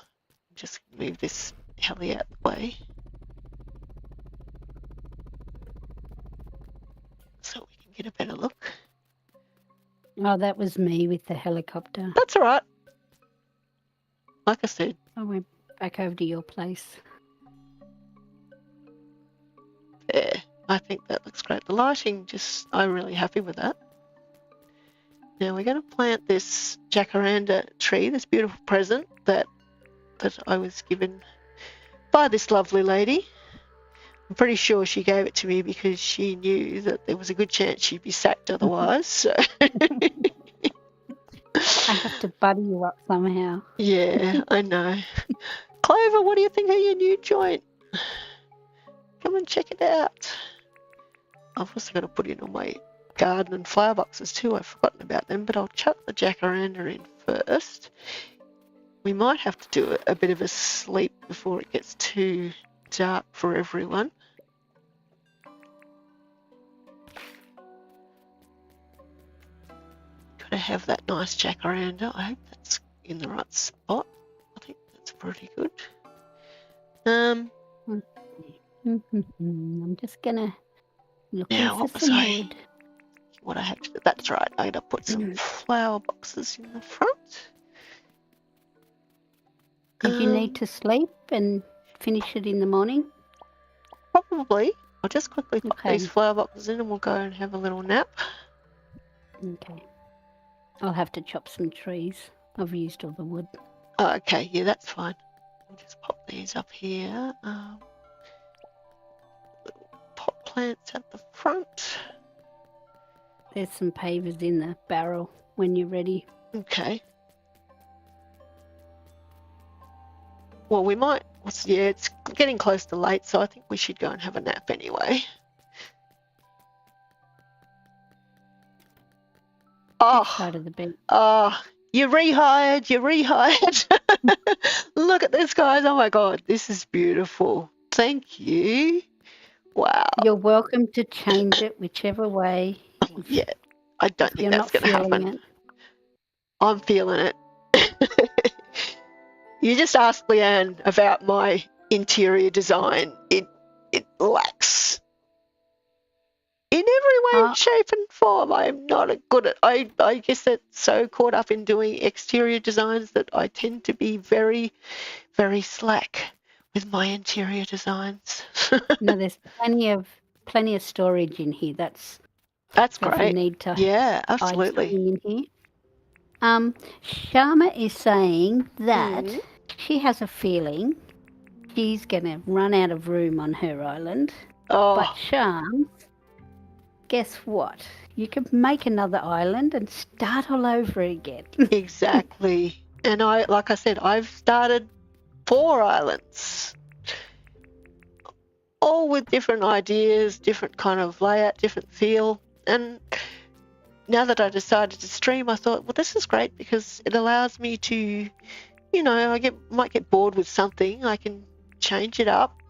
Just move this heli out the way so we can get a better look.
Oh, that was me with the helicopter.
That's all right. Like I said.
I went back over to your place.
I think that looks great. The lighting, I'm really happy with that. Now we're going to plant this jacaranda tree, this beautiful present that I was given by this lovely lady. I'm pretty sure she gave it to me because she knew that there was a good chance she'd be sacked otherwise. So
I have to buddy you up somehow.
yeah, I know. Clover, what do you think of your new joint? Come and check it out. I've also got to put in all my garden and flower boxes too. I've forgotten about them, but I'll chuck the jacaranda in first. We might have to do a bit of a sleep before it gets too dark for everyone. Got to have that nice jacaranda. I hope that's in the right spot. I think that's pretty good.
I'm just gonna look
now
for some wood.
What I have to do? That's right. I got to put some flower boxes in the front.
Did you need to sleep and finish it in the morning?
Probably. I'll just quickly pop these flower boxes in and we'll go and have a little nap.
Okay. I'll have to chop some trees. I've used all the wood.
Oh, okay, yeah, that's fine. I'll just pop these up here. Little pot plants at the front.
There's some pavers in the barrel when you're ready.
Okay. Well, we might. Yeah, it's getting close to late, so I think we should go and have a nap anyway.
Side of the bed.
Oh, you're rehired. Look at this, guys. Oh my God, this is beautiful. Thank you. Wow.
You're welcome to change it whichever way.
Yeah, I don't think that's going to happen. I'm feeling it. You just asked Leanne about my interior design. It lacks in every way, shape and form. I'm not good at. I guess that's so caught up in doing exterior designs that I tend to be very, very slack with my interior designs.
No, there's plenty of storage in here. That's
great.
You need to
absolutely.
In here. Sharma is saying that she has a feeling she's going to run out of room on her island.
Oh.
But Shams, guess what? You can make another island and start all over again.
Exactly. And like I said, I've started 4 islands. All with different ideas, different kind of layout, different feel. And now that I decided to stream, I thought, well, this is great because it allows me to, I might get bored with something. I can change it up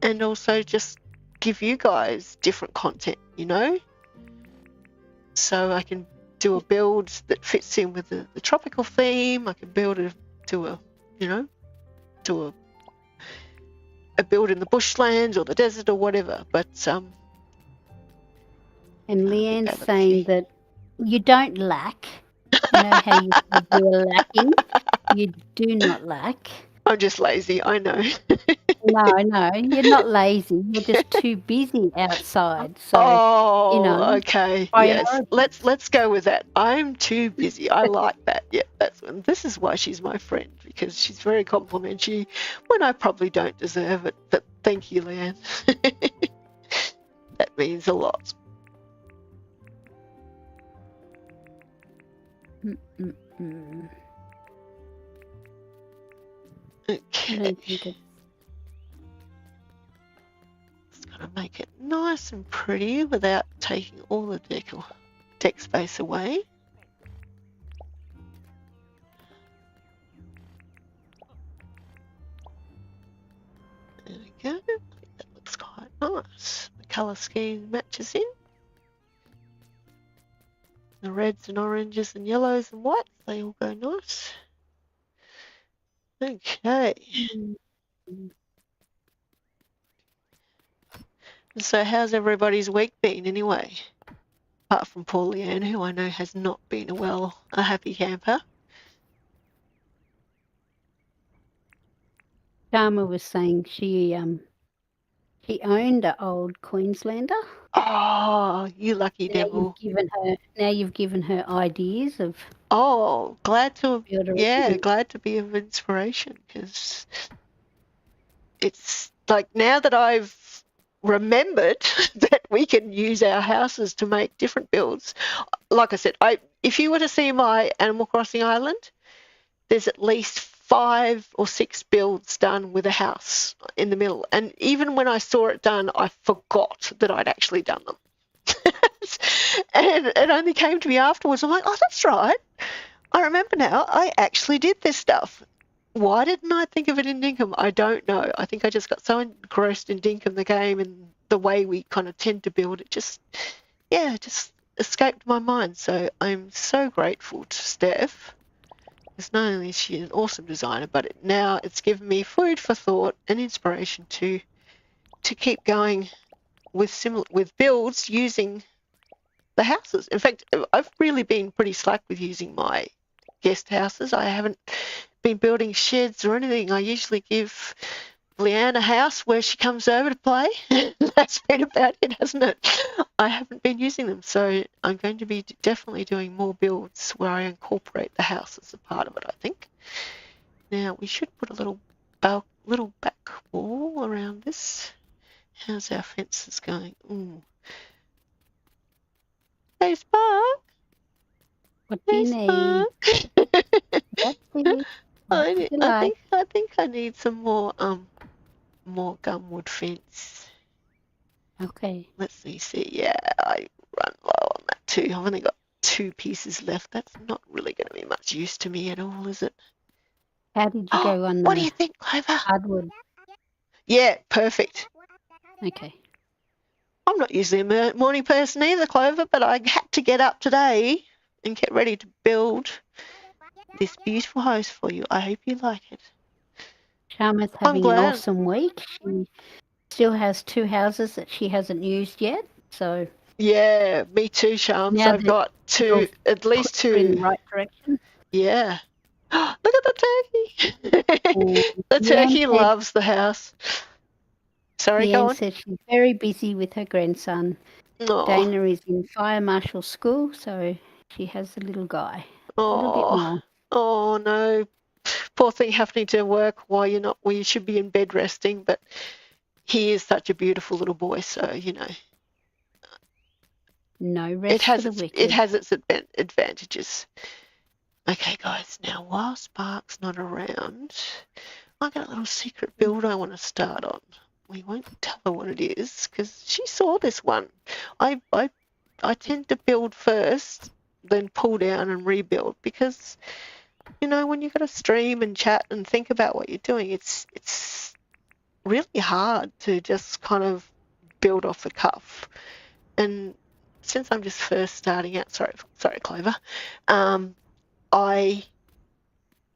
and also just give you guys different content, So I can do a build that fits in with the tropical theme. I can build it to a build in the bushlands or the desert or whatever. But
and Leanne's saying that you don't lack. You know how you said you were lacking? You do not lack.
I'm just lazy, I know.
No, you're not lazy. You're just too busy outside. So,
okay. Yes, let's go with that. I'm too busy. I like that. Yeah, this is why she's my friend, because she's very complimentary when I probably don't deserve it. But thank you, Leanne. That means a lot. Okay. Just gotta make it nice and pretty without taking all the deck space away. There we go. I think that looks quite nice. The colour scheme matches in. The reds and oranges and yellows and whites, they all go nice. Okay. So how's everybody's week been anyway? Apart from poor Leanne, who I know has not been a happy camper.
Dharma was saying she She owned an old Queenslander.
Oh, you lucky devil.
Now you've given her ideas of
Oh, glad to be of inspiration, because it's like now that I've remembered that we can use our houses to make different builds. Like I said, if you were to see my Animal Crossing island, there's at least 5 or 6 builds done with a house in the middle. And even when I saw it done, I forgot that I'd actually done them. And it only came to me afterwards. I'm like, oh, that's right. I remember now. I actually did this stuff. Why didn't I think of it in Dinkum? I don't know. I think I just got so engrossed in Dinkum, the game, and the way we kind of tend to build. It just escaped my mind. So I'm so grateful to Steph. Because not only is she an awesome designer, but now it's given me food for thought and inspiration to keep going with builds using the houses. In fact, I've really been pretty slack with using my guest houses. I haven't been building sheds or anything. I usually give Leanne a house where she comes over to play. That's been about it, hasn't it? I haven't been using them, so I'm going to be definitely doing more builds where I incorporate the house as a part of it, I think. Now, we should put a little back wall around this. How's our fences going? Ooh. Hey, Spark.
What do you need?
I think I need some more gumwood fence.
Okay.
Let me see. Yeah, I run low on that too. I've only got 2 pieces left. That's not really going to be much use to me at all, is it?
How did you go on
what do you think, Clover?
Hardwood.
Yeah, perfect.
Okay.
I'm not usually a morning person either, Clover, but I had to get up today and get ready to build this beautiful house for you. I hope you like it.
Sharma's having an awesome week. She still has 2 houses that she hasn't used yet, so...
Yeah, me too, Shams. I've got at least 2.
In the right direction.
Yeah. Look at the turkey. The turkey loves the house. Sorry, go on.
Said she's very busy with her grandson.
Aww.
Dana is in fire marshal school, so she has a little guy. A little bit more.
Oh, no. Poor thing having to work while you should be in bed resting, but he is such a beautiful little boy, so,
No rest for the wicked.
It has its advantages. Okay, guys, now while Spark's not around, I got a little secret build I want to start on. We won't tell her what it is because she saw this one. I tend to build first, then pull down and rebuild because, when you've got to stream and chat and think about what you're doing, it's really hard to just kind of build off the cuff. And since I'm just first starting out, sorry, Clover, I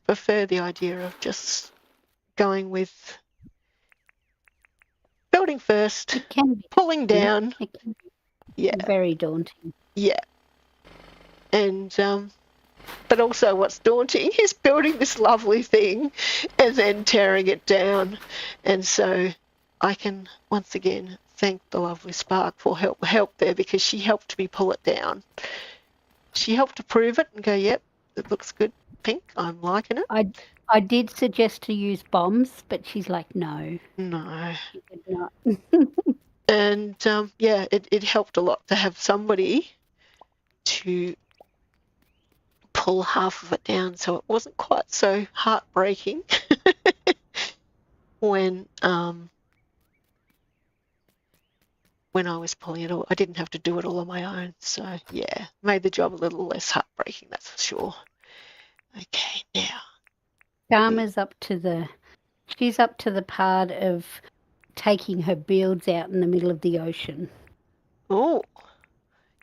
prefer the idea of just going with building first, pulling down.
It can be very daunting.
Yeah. And but also what's daunting is building this lovely thing and then tearing it down. And so I can once again thank the lovely Spark for help there, because she helped me pull it down. She helped approve it and go, yep, it looks good, Pink. I'm liking it.
I did suggest to use bombs, but she's like, no.
No.
She did not.
And, it helped a lot to have somebody to pull half of it down so it wasn't quite so heartbreaking when I was pulling it all. I didn't have to do it all on my own. So, yeah, made the job a little less heartbreaking, that's for sure. Okay, now.
Sharma's she's up to the part of taking her builds out in the middle of the ocean.
Oh,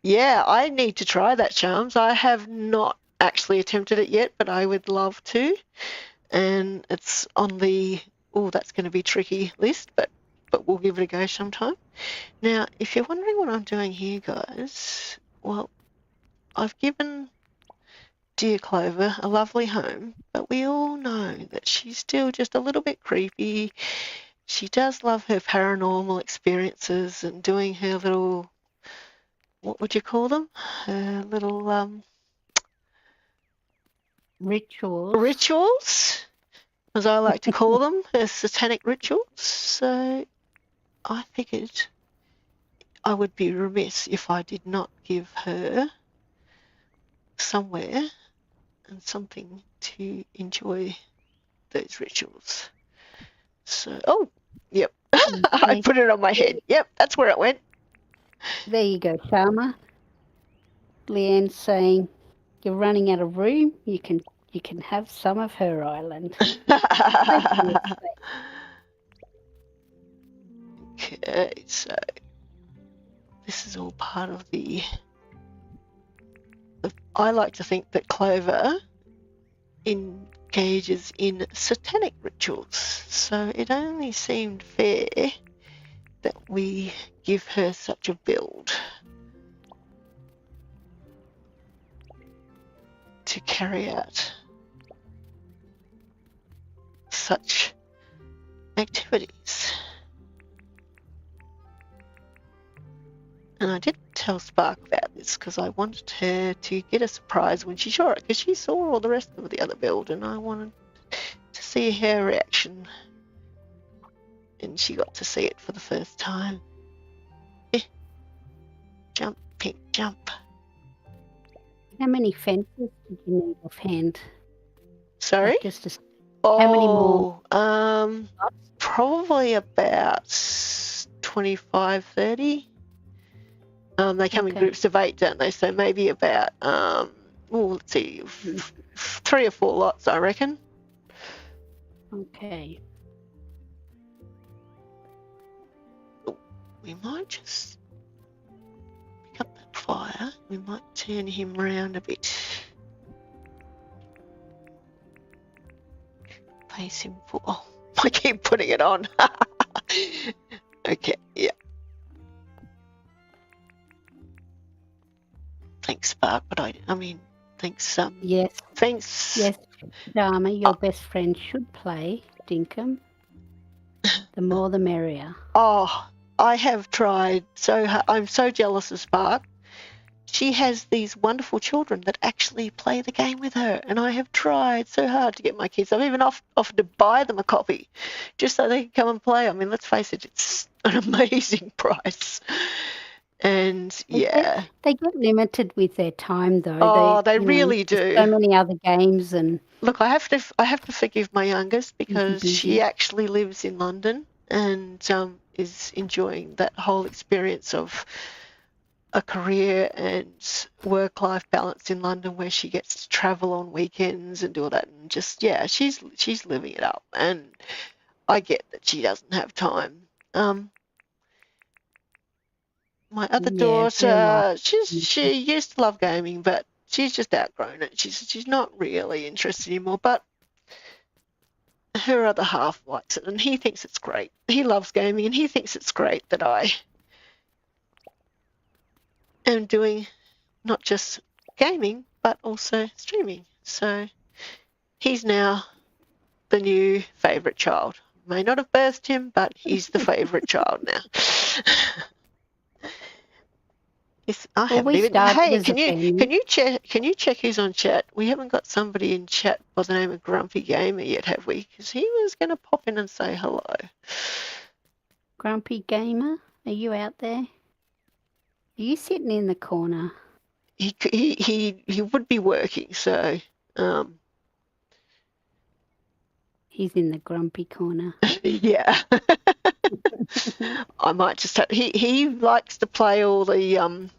yeah, I need to try that, Charms. I have not actually attempted it yet, but I would love to. And it's on the, that's going to be tricky list, but we'll give it a go sometime. Now, if you're wondering what I'm doing here, guys, well, I've given dear Clover a lovely home, but we all know that she's still just a little bit creepy. she does love her paranormal experiences and doing her little, what would you call them? Her little
Rituals.
as I like to call them, her satanic rituals. So I figured I would be remiss if I did not give her somewhere and something to enjoy those rituals. So, oh, yep. I put it on my head. Yep, that's where it went.
There you go, Sharma. Leanne's saying you're running out of room. You can have some of her island.
Okay, so this is all part of the. I like to think that Clover engages in satanic rituals, so it only seemed fair that we give her such a build to carry out such activities. And I did tell Spark about this because I wanted her to get a surprise when she saw it, because she saw all the rest of the other build and I wanted to see her reaction. And she got to see it for the first time. Jump, pink, jump.
How many fences did you need offhand?
Sorry?
How many more?
Probably about 25, 30. They come in groups of 8, don't they? So maybe about, let's see, 3 or 4 lots, I reckon.
Okay.
We might just pick up that fire. We might turn him round a bit. Face him for. Oh, I keep putting it on. Okay, yeah. Thanks, Spark, but I mean, thanks.
Yes.
Thanks.
Yes, Dharma, your best friend should play Dinkum. The more the merrier.
Oh, I have tried so hard. I'm so jealous of Spark. She has these wonderful children that actually play the game with her, and I have tried so hard to get my kids. I've even offered to buy them a copy just so they can come and play. I mean, let's face it, it's an amazing price. And yeah,
they get limited with their time, though.
Oh, they really do.
So many other games, and
look, I have to forgive my youngest because she actually lives in London and is enjoying that whole experience of a career and work-life balance in London, where she gets to travel on weekends and do all that, and just she's living it up. And I get that she doesn't have time. My other daughter, she used to love gaming, but she's just outgrown it. She's not really interested anymore. But her other half likes it, and he thinks it's great. He loves gaming, and he thinks it's great that I am doing not just gaming, but also streaming. So he's now the new favourite child. May not have birthed him, but he's the favourite child now. Yes, I haven't even. Hey, can you check who's on chat? We haven't got somebody in chat by the name of Grumpy Gamer yet, have we? Because he was going to pop in and say hello.
Grumpy Gamer, are you out there? Are you sitting in the corner?
He would be working, so.
He's in the grumpy corner.
Yeah. I might just have, he likes to play all the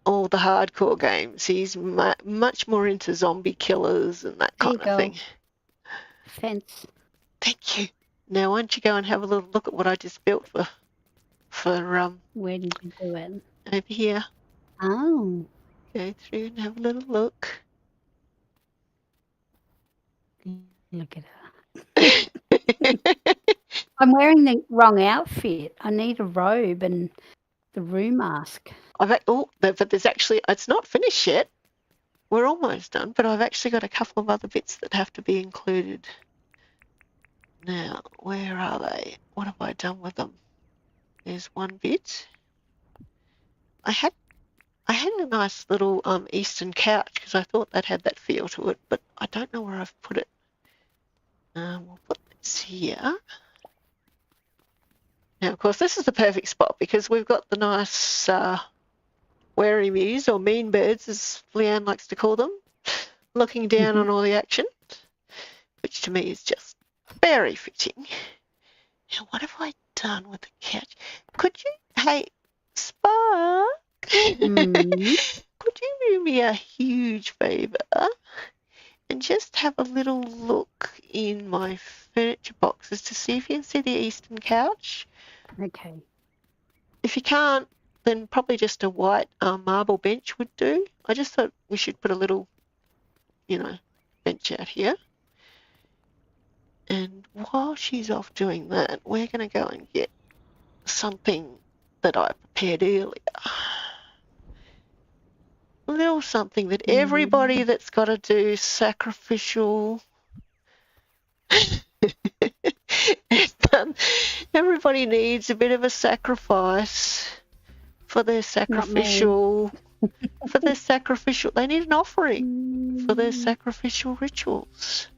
hardcore games. He's much more into zombie killers and that kind of thing.
Fence.
Thank you. Now, why don't you go and have a little look at what I just built for
Where did you do it?
Over here.
Oh.
Go through and have a little look.
Look at her. I'm wearing the wrong outfit. I need a robe and the room mask.
But there's actually, it's not finished yet. We're almost done, but I've actually got a couple of other bits that have to be included. Now, where are they? What have I done with them? There's one bit. I had a nice little eastern couch because I thought that had that feel to it, but I don't know where I've put it. We'll put this here. Now, of course, this is the perfect spot because we've got the nice wary me's or mean birds, as Leanne likes to call them, looking down on all the action, which to me is just very fitting. Now, what have I done with the couch? Could you, hey, Spark, could you do me a huge favour and just have a little look in my furniture boxes to see if you can see the eastern couch?
Okay.
If you can't, then probably just a white marble bench would do. I just thought we should put a little, bench out here. And while she's off doing that, we're going to go and get something that I prepared earlier. A little something that everybody that's got to do sacrificial... everybody needs a bit of a sacrifice for their sacrificial... they need an offering for their sacrificial rituals.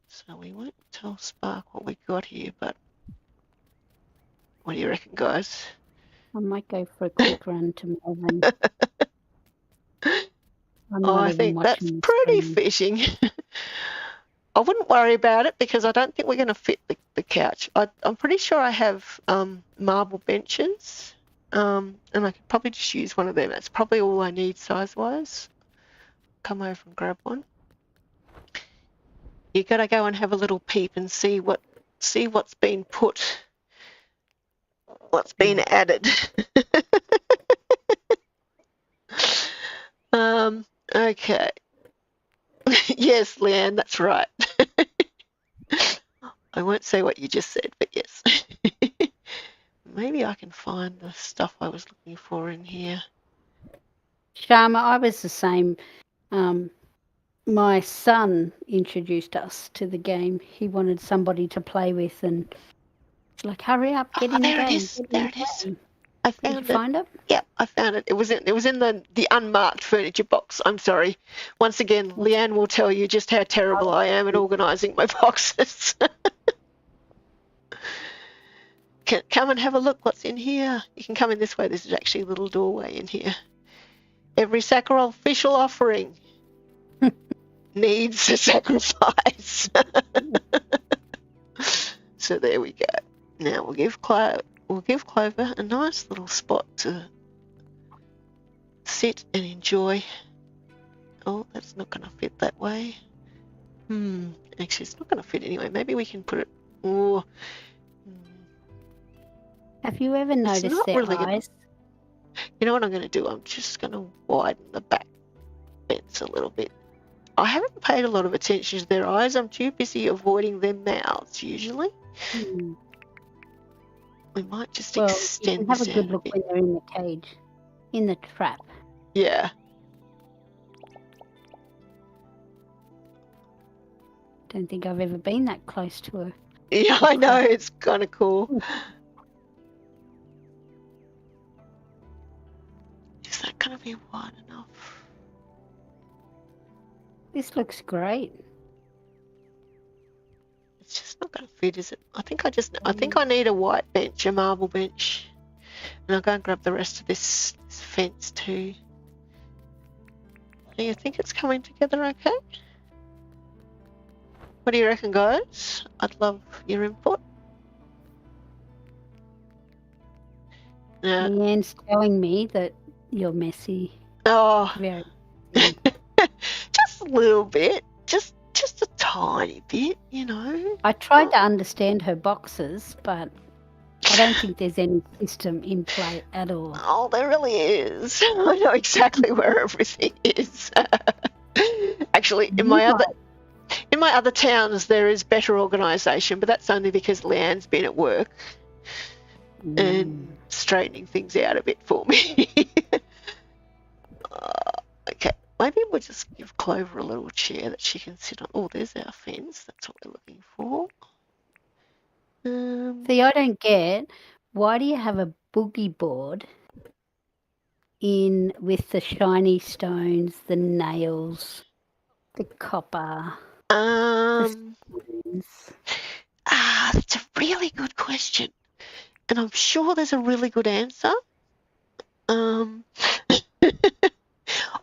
So we won't tell Spark what we got here, but what do you reckon, guys?
I might go for a quick run to Melbourne.
I think that's pretty fitting. I wouldn't worry about it because I don't think we're going to fit the couch. I'm pretty sure I have marble benches, and I could probably just use one of them. That's probably all I need size-wise. Come over and grab one. You got to go and have a little peep and see what's been put, what's been added. Okay. Yes, Leanne, that's right. I won't say what you just said, but yes. Maybe I can find the stuff I was looking for in here.
Sharma, I was the same. My son introduced us to the game. He wanted somebody to play with, and it's like, hurry up, get in the game.
There it is. There it is. I found it.
Did you find it?
Yeah, I found it. It was in the unmarked furniture box. I'm sorry. Once again, Leanne will tell you just how terrible I am at organising my boxes. Come and have a look what's in here. You can come in this way. This is actually a little doorway in here. Every sacrificial offering needs a sacrifice. So there we go. Now we'll give Clover a nice little spot to sit and enjoy. Oh, that's not going to fit that way. Actually, it's not going to fit anyway. Maybe we can put it... Oh.
Have you ever noticed their eyes?
You know what I'm going to do? I'm just going to widen the back fence a little bit. I haven't paid a lot of attention to their eyes. I'm too busy avoiding their mouths, usually. We might just extend this out a bit. Have a good look when
they're in the cage, in the trap.
Yeah.
Don't think I've ever been that close to her.
Yeah, I know. It's kind of cool. Is that going to be wide enough?
This looks great.
It's just not going to fit, is it? I think I need a white bench, a marble bench. And I'll go and grab the rest of this fence too. Do you think it's coming together okay? What do you reckon, guys? I'd love your input. Now,
Leanne's telling me that you're messy.
Oh.
Very.
Just a little bit. Just a tiny bit,
I tried to understand her boxes, but I don't think there's any system in play at all.
Oh, there really is. I know exactly where everything is. Actually, in my other towns, there is better organisation, but that's only because Leanne's been at work and straightening things out a bit for me. Okay, maybe we'll just give Clover a little chair that she can sit on. Oh, there's our fence. That's what we're looking for.
See, I don't get, why do you have a boogie board in with the shiny stones, the nails, the copper, the spoons?
That's a really good question, and I'm sure there's a really good answer.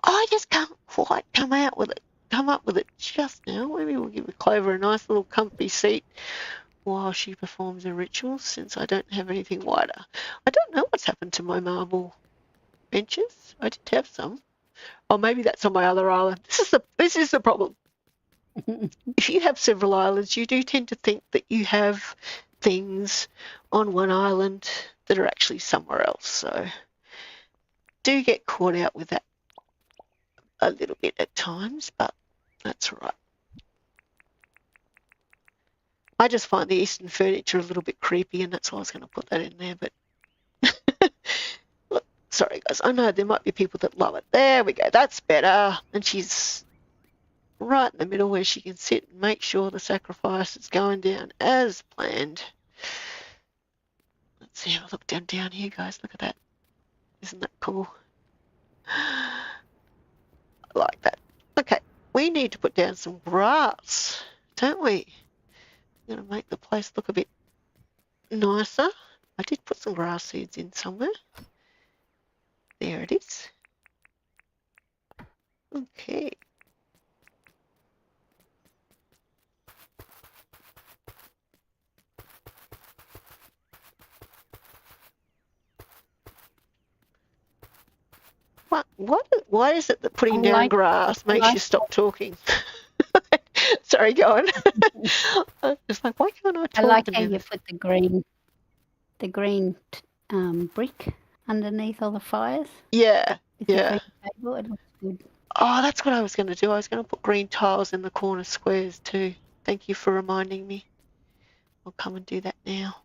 I just can't quite come up with it just now. Maybe we'll give Clover a nice little comfy seat while she performs a ritual, since I don't have anything wider. I don't know what's happened to my marble benches. I did have some. Oh, maybe that's on my other island. This is the problem. If you have several islands, you do tend to think that you have things on one island that are actually somewhere else. So do get caught out with that a little bit at times, but that's all right. I just find the Eastern furniture a little bit creepy, and that's why I was going to put that in there. But look, sorry guys, I know there might be people that love it. There we go, that's better. And she's right in the middle where she can sit and make sure the sacrifice is going down as planned. Let's see, have a look down here, guys. Look at that. Isn't that cool? I like that. Okay, we need to put down some grass, don't we? We're going to make the place look a bit nicer. I did put some grass seeds in somewhere. There it is. Okay. Why is it that putting down grass makes you stop talking? Sorry, go on. I was just like, why can't I talk?
I like how you put the green brick underneath all the fires.
Yeah, yeah.
It looks good.
Oh, that's what I was going to do. I was going to put green tiles in the corner squares too. Thank you for reminding me. I'll come and do that now.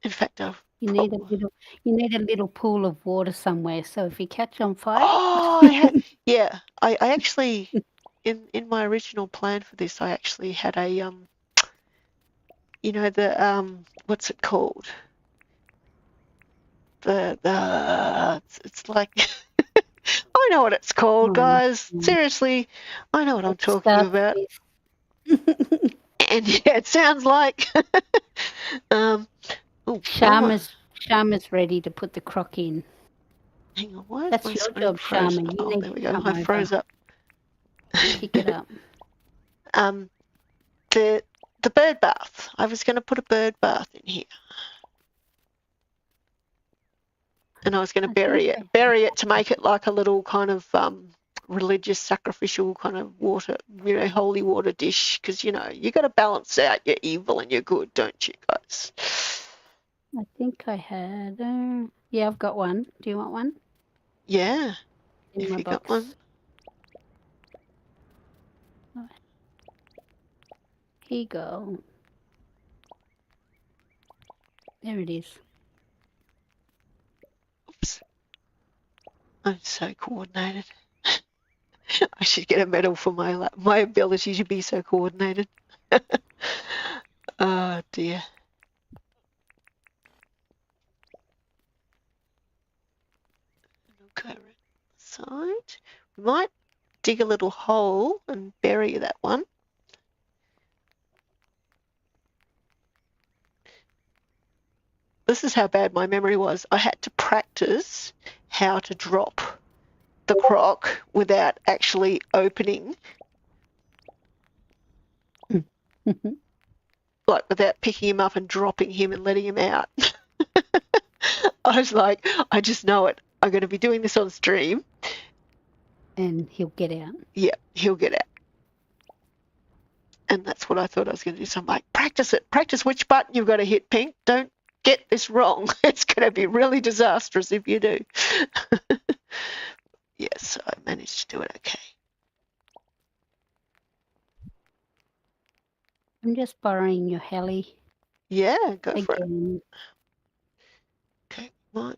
In fact,
you need a little pool of water somewhere, so if you catch on fire.
Oh, yeah. I actually, in my original plan for this, I actually had a you know, the what's it called? It's like I know what it's called, guys. Seriously, I know what I'm talking about. And yeah, it sounds like
Sharma's ready to put the crock in.
Hang on, why is
That's
my
your
screen
job,
frozen?
Sharma.
Oh, there we go. I froze up.
Pick it up.
The bird bath. I was going to put a bird bath in here. And I was going to bury it to make it like a little kind of religious sacrificial kind of water, you know, holy water dish, because, you know, you got to balance out your evil and your good, don't you guys?
I think I had, yeah, I've got one. Do you want one?
Yeah,
in
if
my
you
box.
got one.
Here you go. There it is.
Oops. I'm so coordinated. I should get a medal for my ability to be so coordinated. Oh dear. Okay, side. We might dig a little hole and bury that one. This is how bad my memory was. I had to practice how to drop the croc without actually opening. Like without picking him up and dropping him and letting him out. I was like, I just know it. I'm going to be doing this on stream.
And he'll get out.
Yeah, he'll get out. And that's what I thought I was going to do. So I'm like, practice it. Practice which button you've got to hit, Pink. Don't get this wrong. It's going to be really disastrous if you do. Yes, I managed to do it okay.
I'm just borrowing your heli.
Yeah, go for it.
again.
Okay, right.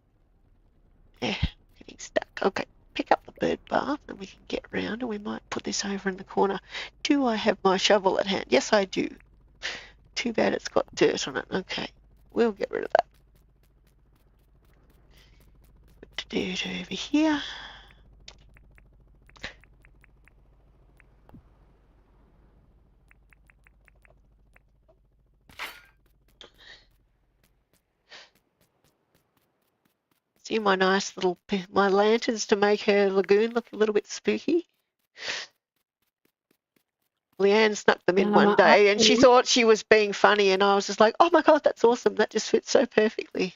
Yeah, getting stuck. Okay, pick up the bird bath and we can get around and we might put this over in the corner. Do I have my shovel at hand? Yes, I do. Too bad it's got dirt on it. Okay, we'll get rid of that. Put the dirt over here. See my nice little, my lanterns to make her lagoon look a little bit spooky. Leanne snuck them in one day and she thought she was being funny and I was just like, oh my God, that's awesome. That just fits so perfectly.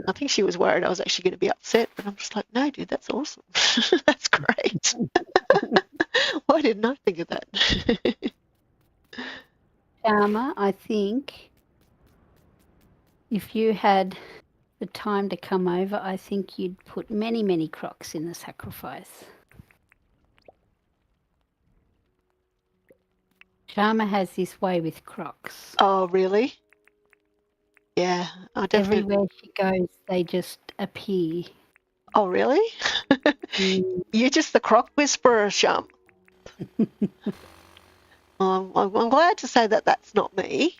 I think she was worried I was actually going to be upset, but I'm just like, no, dude, that's awesome. That's great. Why didn't I think of that?
Charmer, I think if you had the time to come over, I think you'd put many, many crocs in the sacrifice. Charmer has this way with crocs.
Oh, really? Yeah, I definitely.
Everywhere she goes, they just appear.
Oh, really? You're just the croc whisperer, Shum. I'm glad to say that that's not me.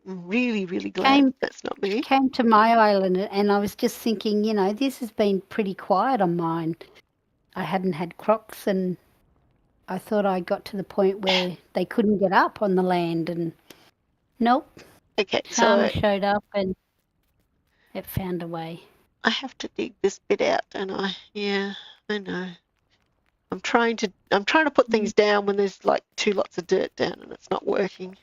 I'm really, really glad that's not me.
Came to my island and I was just thinking, this has been pretty quiet on mine. I hadn't had crocs and I thought I got to the point where they couldn't get up on the land and nope.
Okay,
Charmer showed up and it found a way.
I have to dig this bit out, don't I? Yeah, I know. I'm trying to put things down when there's like 2 lots of dirt down and it's not working.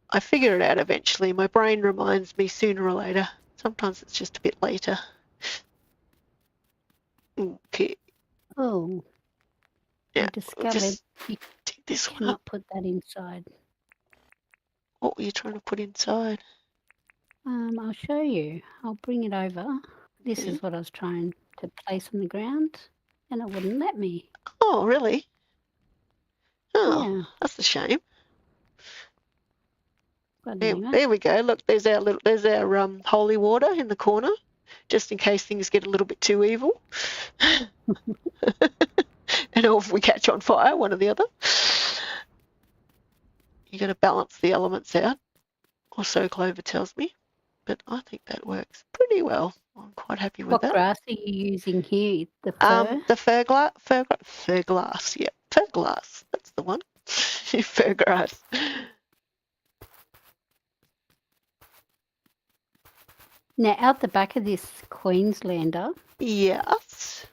I figure it out eventually. My brain reminds me sooner or later. Sometimes it's just a bit later. Okay.
Oh.
Yeah,
I discovered you cannot put that inside.
What were you trying to put inside?
I'll show you. I'll bring it over. This is what I was trying to place on the ground and it wouldn't let me.
Oh, really? Oh,
yeah.
That's a shame.
Anyway.
There we go. Look, there's our holy water in the corner, just in case things get a little bit too evil. And if we catch on fire, one or the other. You got to balance the elements out, or so Clover tells me. But I think that works pretty well. I'm quite happy with that.
What grass are you using here? The fir?
The fir glass. Yeah, fir glass. That's the one. Fir grass.
Now, out the back of this Queenslander.
Yes.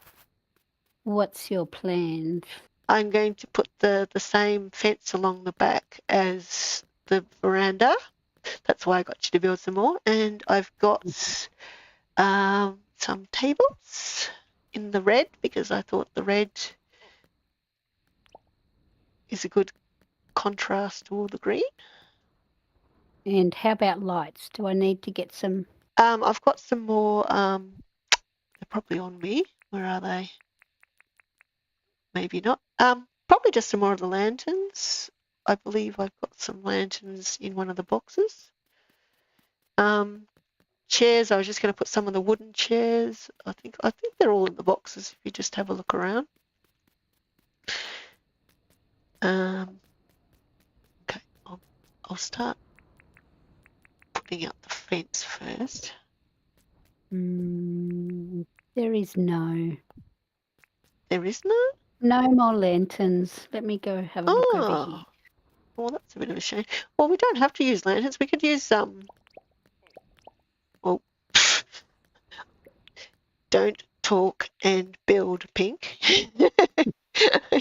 What's your plan?
I'm going to put the same fence along the back as the veranda. That's why I got you to build some more. And I've got some tables in the red because I thought the red is a good contrast to all the green.
And how about lights? Do I need to get some?
I've got some more. They're probably on me. Where are they? Maybe not. Probably just some more of the lanterns. I believe I've got some lanterns in one of the boxes. Chairs, I was just going to put some of the wooden chairs. I think they're all in the boxes if you just have a look around. Okay, I'll start putting up the fence first.
There is no.
There is no?
No more lanterns. Let me go have a look over here.
Well, that's a bit of a shame. Well, we don't have to use lanterns. We could use well, don't talk and build, Pink.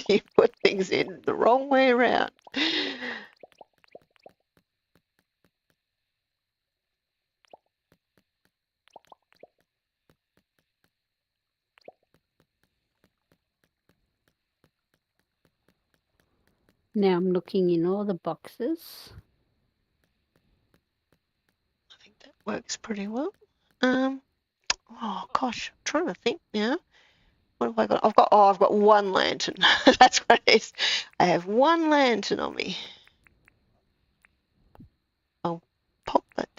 You put things in the wrong way around.
Now I'm looking in all the boxes.
I think that works pretty well. Oh gosh, I'm trying to think now. What have I got? I've got one lantern. That's what it is. I have one lantern on me.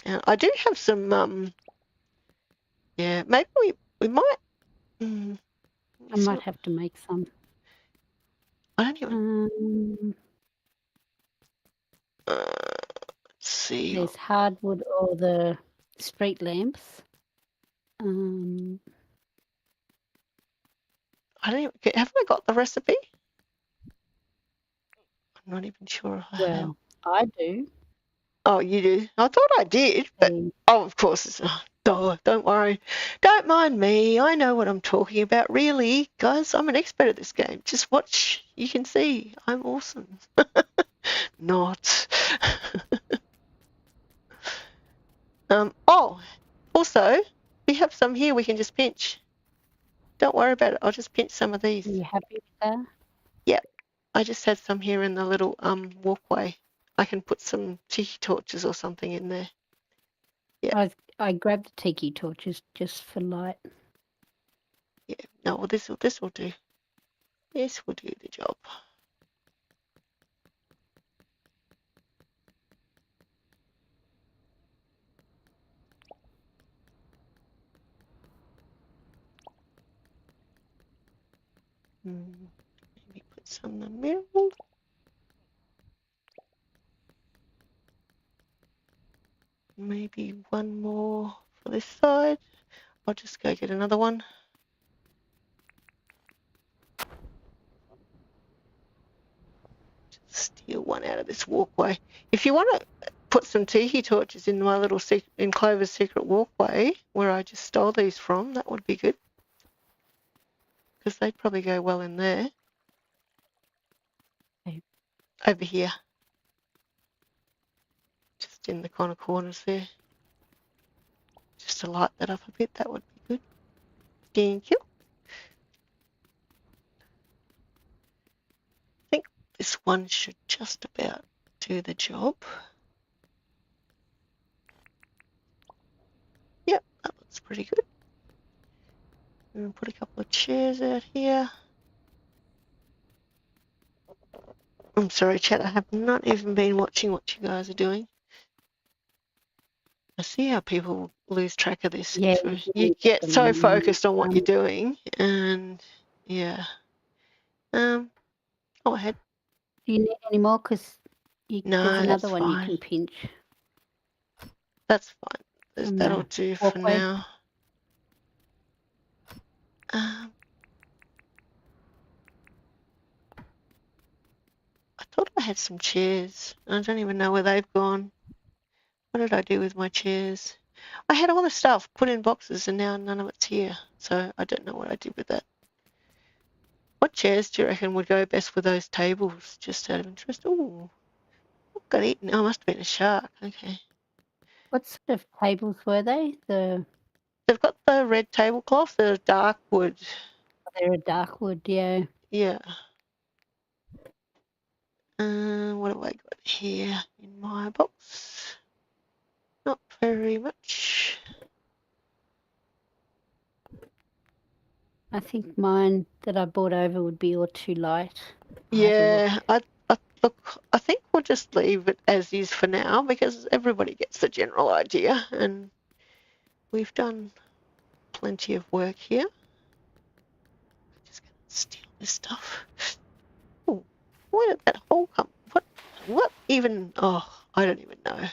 I do have some, yeah, maybe we might,
I might have to make some.
I don't even,
Um,
let's see.
there's hardwood or the street lamps.
I don't even, have I got the recipe? I'm not even sure if I have.
Well, I do.
Oh, you do? I thought I did, but oh, of course it's not. Oh, don't worry. Don't mind me. I know what I'm talking about. Really, guys, I'm an expert at this game. Just watch. You can see I'm awesome. Not. Oh, also, we have some here we can just pinch. Don't worry about it. I'll just pinch some of these.
Are you happy with that?
Yep. I just had some here in the little walkway. I can put some tiki torches or something in there. Yeah.
I grabbed the tiki torches just for light.
Yeah. No, well, this will do. This will do the job. Maybe put some in the middle. Maybe one more for this side. I'll just go get another one. Just steal one out of this walkway. If you want to put some tiki torches in my little in Clover's secret walkway, where I just stole these from, that would be good. Because they'd probably go well in there.
Okay.
Over here. Just in the corners there. Just to light that up a bit, that would be good. Thank you. I think this one should just about do the job. Yep, that looks pretty good. And put a couple of chairs out here. I'm sorry, chat, I have not even been watching what you guys are doing. I see how people lose track of this.
Yeah,
you get so focused on what you're doing, and yeah. Go ahead.
Do you need any more? Because there's another one
fine.
you can pinch.
That's fine. That'll do for now. I thought I had some chairs. I don't even know where they've gone. What did I do with my chairs? I had all the stuff put in boxes and now none of it's here. So I don't know what I did with that. What chairs do you reckon would go best with those tables? Just out of interest. Oh, what got eaten? Oh, must have been a shark. Okay.
What sort of tables were they?
They've got the red tablecloth, the dark wood.
They're a dark wood, yeah.
Yeah. What have I got here in my box? Not very much.
I think mine that I brought over would be all too light.
Yeah, I think we'll just leave it as is for now because everybody gets the general idea, and we've done plenty of work here. I'm just gonna steal this stuff. Oh, where did that hole come? What even? Oh, I don't even know.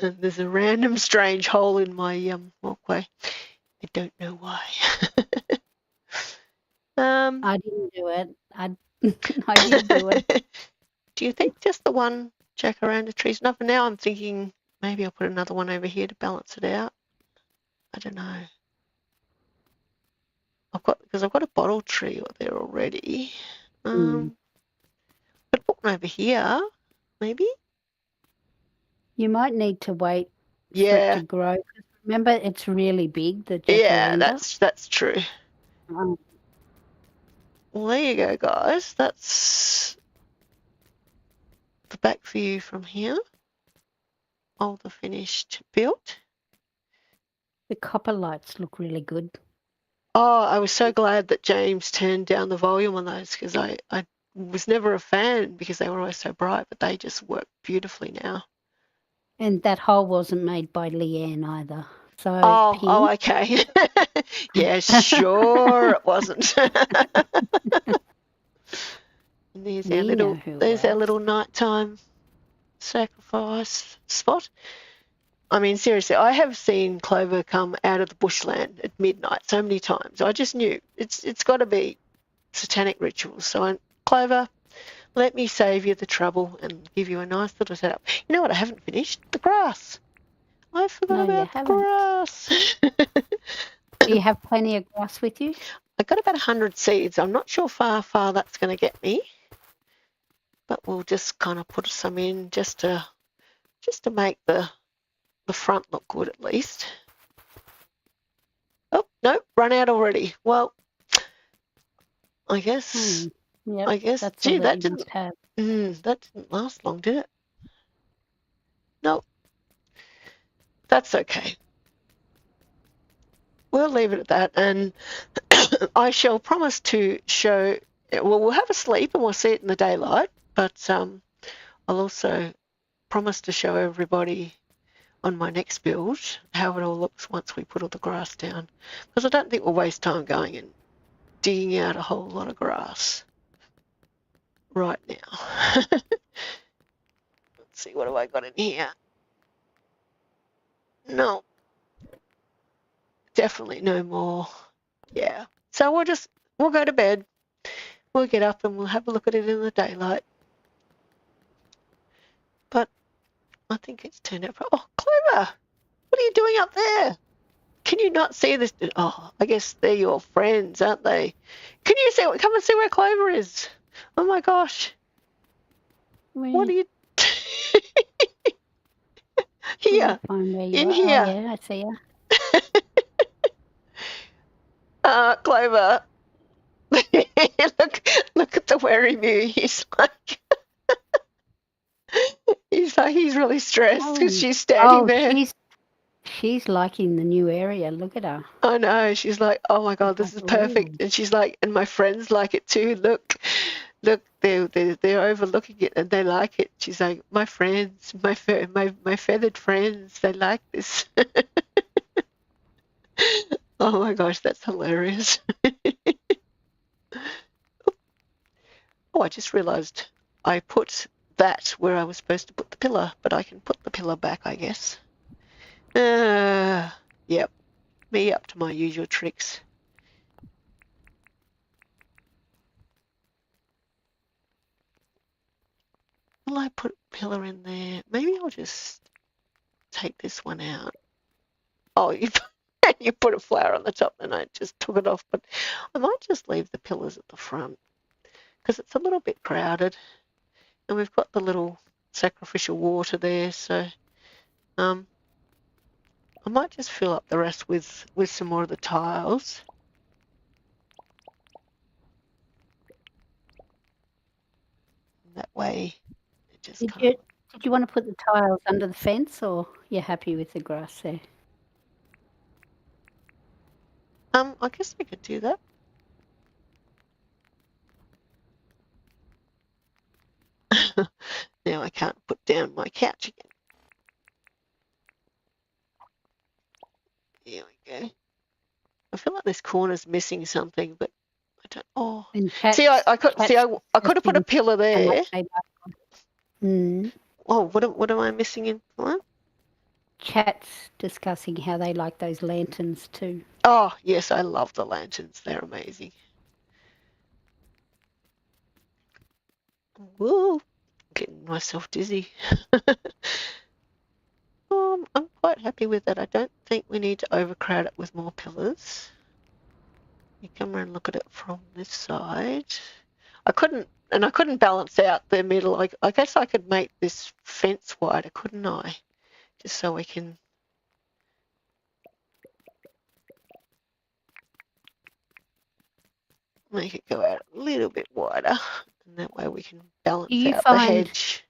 There's a random strange hole in my walkway. I don't know why.
I didn't do it. I didn't do it.
Do you think just the one jacaranda tree's enough? And now I'm thinking maybe I'll put another one over here to balance it out. I don't know. Because I've got a bottle tree there already. But put one over here, maybe.
You might need to wait for it to grow. Remember, it's really big. The jacaranda.
Yeah, that's true. Well, there you go, guys. That's the back view from here. All the finished build.
The copper lights look really good.
Oh, I was so glad that James turned down the volume on those because I was never a fan because they were always so bright, but they just work beautifully now.
And that hole wasn't made by Leanne either. So
Oh, okay. Yeah, sure it wasn't. And there's our little nighttime sacrifice spot. I mean, seriously, I have seen Clover come out of the bushland at midnight so many times. I just knew it's got to be satanic rituals. So, Clover, let me save you the trouble and give you a nice little setup. You know what? I haven't finished the grass. I forgot about the grass.
Do you have plenty of grass with you?
I got about 100 seeds. I'm not sure how far that's going to get me, but we'll just kind of put some in just to make the front look good at least. Oh, no, run out already. Well, I guess.
Yep,
I guess.
That
didn't last long, did it? No. That's okay. We'll leave it at that, and I shall promise to show. Well, we'll have a sleep and we'll see it in the daylight, but I'll also promise to show everybody on my next build how it all looks once we put all the grass down, because I don't think we'll waste time going and digging out a whole lot of grass right now. Let's see, what have I got in here? No, definitely no more. Yeah, so we'll go to bed, we'll get up and we'll have a look at it in the daylight. But I think it's turned out. Oh, Clover, what are you doing up there? Can you not see this? Oh, I guess they're your friends, aren't they? Can you see? Come and see where Clover is. Oh my gosh. What are you? Here. In here.
Oh, yeah, I see you.
Clover. Look at the wary view. He's like he's really stressed because she's standing there.
She's liking the new area. Look at her.
I know. She's like, oh my God, this is perfect. And she's like, and my friends like it too. Look, they're overlooking it and they like it. She's like, my friends, my feathered friends, they like this. Oh my gosh, that's hilarious. Oh, I just realized I put that where I was supposed to put the pillar, but I can put the pillar back, I guess. Yep, me up to my usual tricks. Will I put a pillar in there? Maybe I'll just take this one out. Oh, you put a flower on the top and I just took it off, but I might just leave the pillars at the front because it's a little bit crowded and we've got the little sacrificial water there, so I might just fill up the rest with some more of the tiles. And that way it just
Did you want to put the tiles under the fence or you're happy with the grass there?
I guess we could do that. Now I can't put down my couch again. There we go. I feel like this corner's missing something, but I don't. Oh, see, I could have put a pillar there. Oh, what am I missing in? What?
Chat's discussing how they like those lanterns too.
Oh yes, I love the lanterns. They're amazing. Woo! Getting myself dizzy. I'm quite happy with that. I don't think we need to overcrowd it with more pillars. You come around and look at it from this side. I couldn't balance out the middle. I guess I could make this fence wider, couldn't I? Just so we can make it go out a little bit wider, and that way we can balance out the hedge.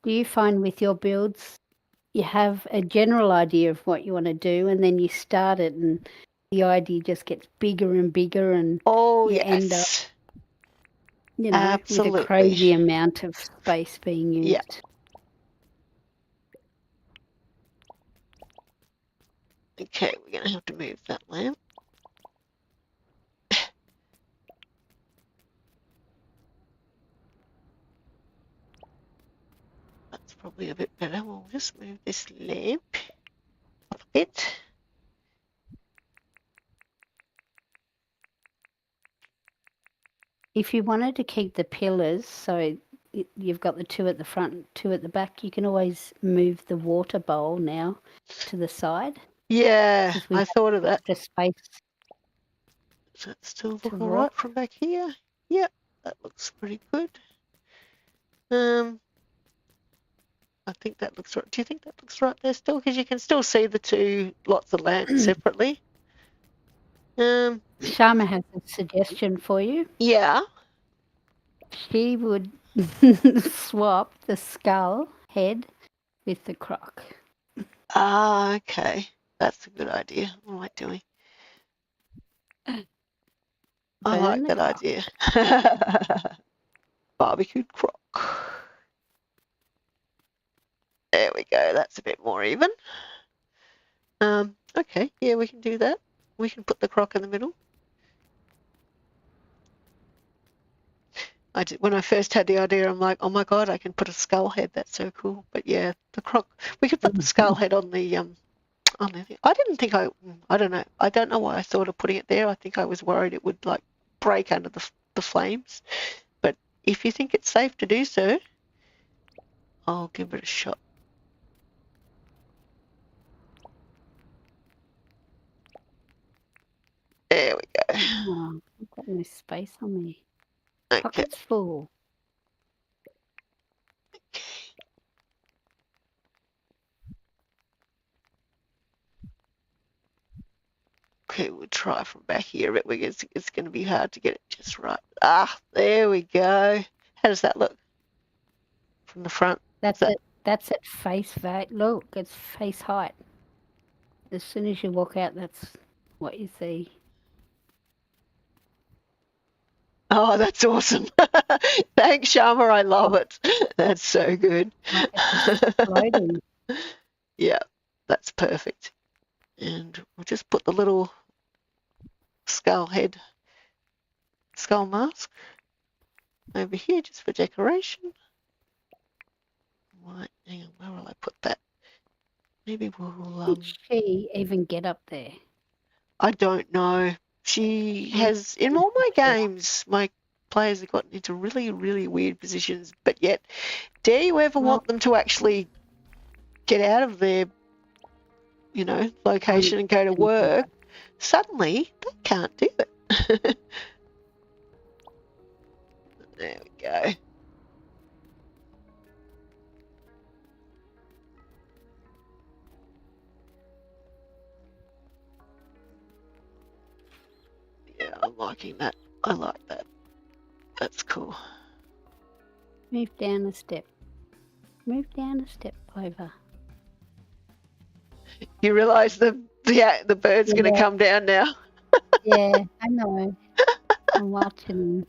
Do you find with your builds you have a general idea of what you want to do and then you start it and the idea just gets bigger and bigger and
you end up
with a crazy amount of space being used?
Yeah. Okay, we're going to have to move that lamp. That's probably a bit better. We'll just move this lamp up a bit.
If you wanted to keep the pillars, so you've got the two at the front, two at the back, you can always move the water bowl now to the side.
Yeah,
Because we
I
have
thought of that.
extra space.
Does that still look
To
all right
rock.
from back here? Yep, that looks pretty good. I think that looks right. Do you think that looks right there still? Because you can still see the two lots of lamps separately.
Sharma has a suggestion for you.
Yeah.
She would swap the skull head with the croc.
Ah, okay. That's a good idea. What am I doing? I
Burn
like
the
that
croc.
idea. Barbecued croc. There we go. That's a bit more even. Okay. Yeah, we can do that. We can put the croc in the middle. When I first had the idea, I'm like, oh my god, I can put a skull head. That's so cool. But yeah, the croc. We could put the skull head on the I didn't think I don't know. I don't know why I thought of putting it there. I think I was worried it would like break under the flames. But if you think it's safe to do so, I'll give it a shot. There we go.
Oh, I've got no space on me.
Okay.
Pocket's full.
Okay, we'll try from back here, but it's going to be hard to get it just right. Ah, there we go. How does that look from the front?
That's it. That's at face value. Look, it's face height. As soon as you walk out, that's what you see.
Oh, that's awesome. Thanks, Sharma. I love it. That's so good.
Like it's floating.
Yeah, that's perfect. And we'll just put the little skull mask over here just for decoration. Right, hang on, where will I put that? Maybe we'll.
Did she even get up there?
I don't know. She has, in all my games, my players have gotten into really, really weird positions, but yet, dare you ever want them to actually get out of their, location and go to work? Suddenly, they can't do it. There we go. Yeah, I'm liking that. I like that. That's cool.
Move down a step. Move down a step over.
You realise the bird's going to come down now?
Yeah, I know. I'm watching.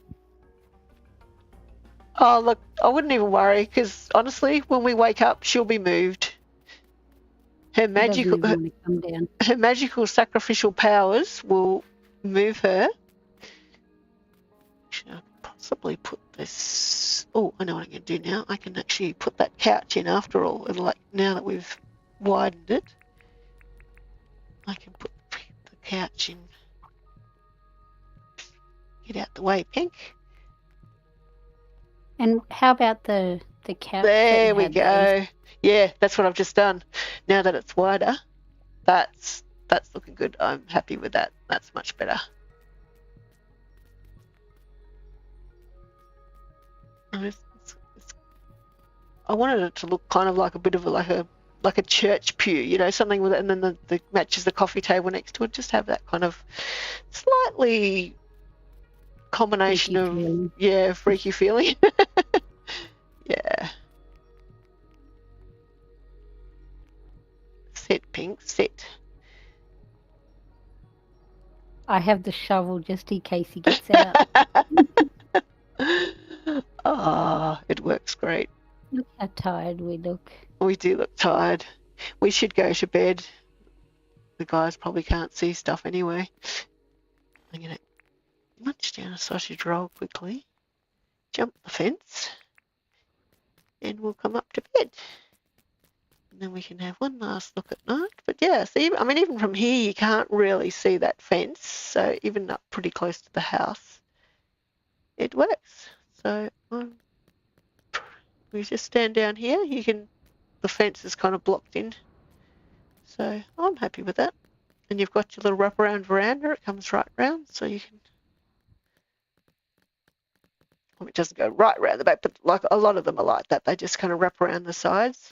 Oh, look, I wouldn't even worry because honestly, when we wake up, she'll be moved. Her magical sacrificial powers will move her. Actually, I can possibly put this. Oh, I know what I can do now. I can actually put that couch in after all. And like now that we've widened it, I can put the couch in. Get out the way, Pink.
And how about the couch?
There we go. Yeah, that's what I've just done. Now that it's wider, that's looking good. I'm happy with that. That's much better. I wanted it to look kind of like a bit of like a church pew, something with it, and then the matches the coffee table next to it. Just have that kind of slightly combination freaky feeling. Yeah. Sit, Pink, sit.
I have the shovel just in case he gets out.
Ah, it works great.
Look how tired we look.
We do look tired. We should go to bed. the guys probably can't see stuff anyway. I'm going to munch down a sausage roll quickly, jump the fence, and we'll come up to bed. And then we can have one last look at night. But yeah, see, I mean, even from here, you can't really see that fence. So even up pretty close to the house, it works. So we just stand down here. The fence is kind of blocked in. So I'm happy with that. And you've got your little wraparound veranda. It comes right round, so you can. Well, it doesn't go right around the back, but like a lot of them are like that. They just kind of wrap around the sides.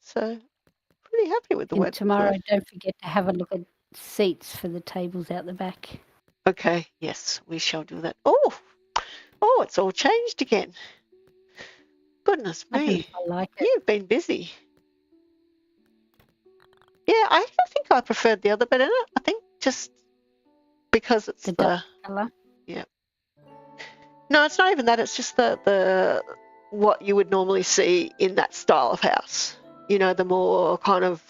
So pretty happy with the way.
And tomorrow, don't forget to have a look at seats for the tables out the back.
Okay, yes, we shall do that. Oh, it's all changed again. Goodness me.
I like it.
You've been busy. Yeah, I think I preferred the other better. I think just because it's
the dark colour.
Yeah. No, it's not even that. It's just the what you would normally see in that style of house. You know, the more kind of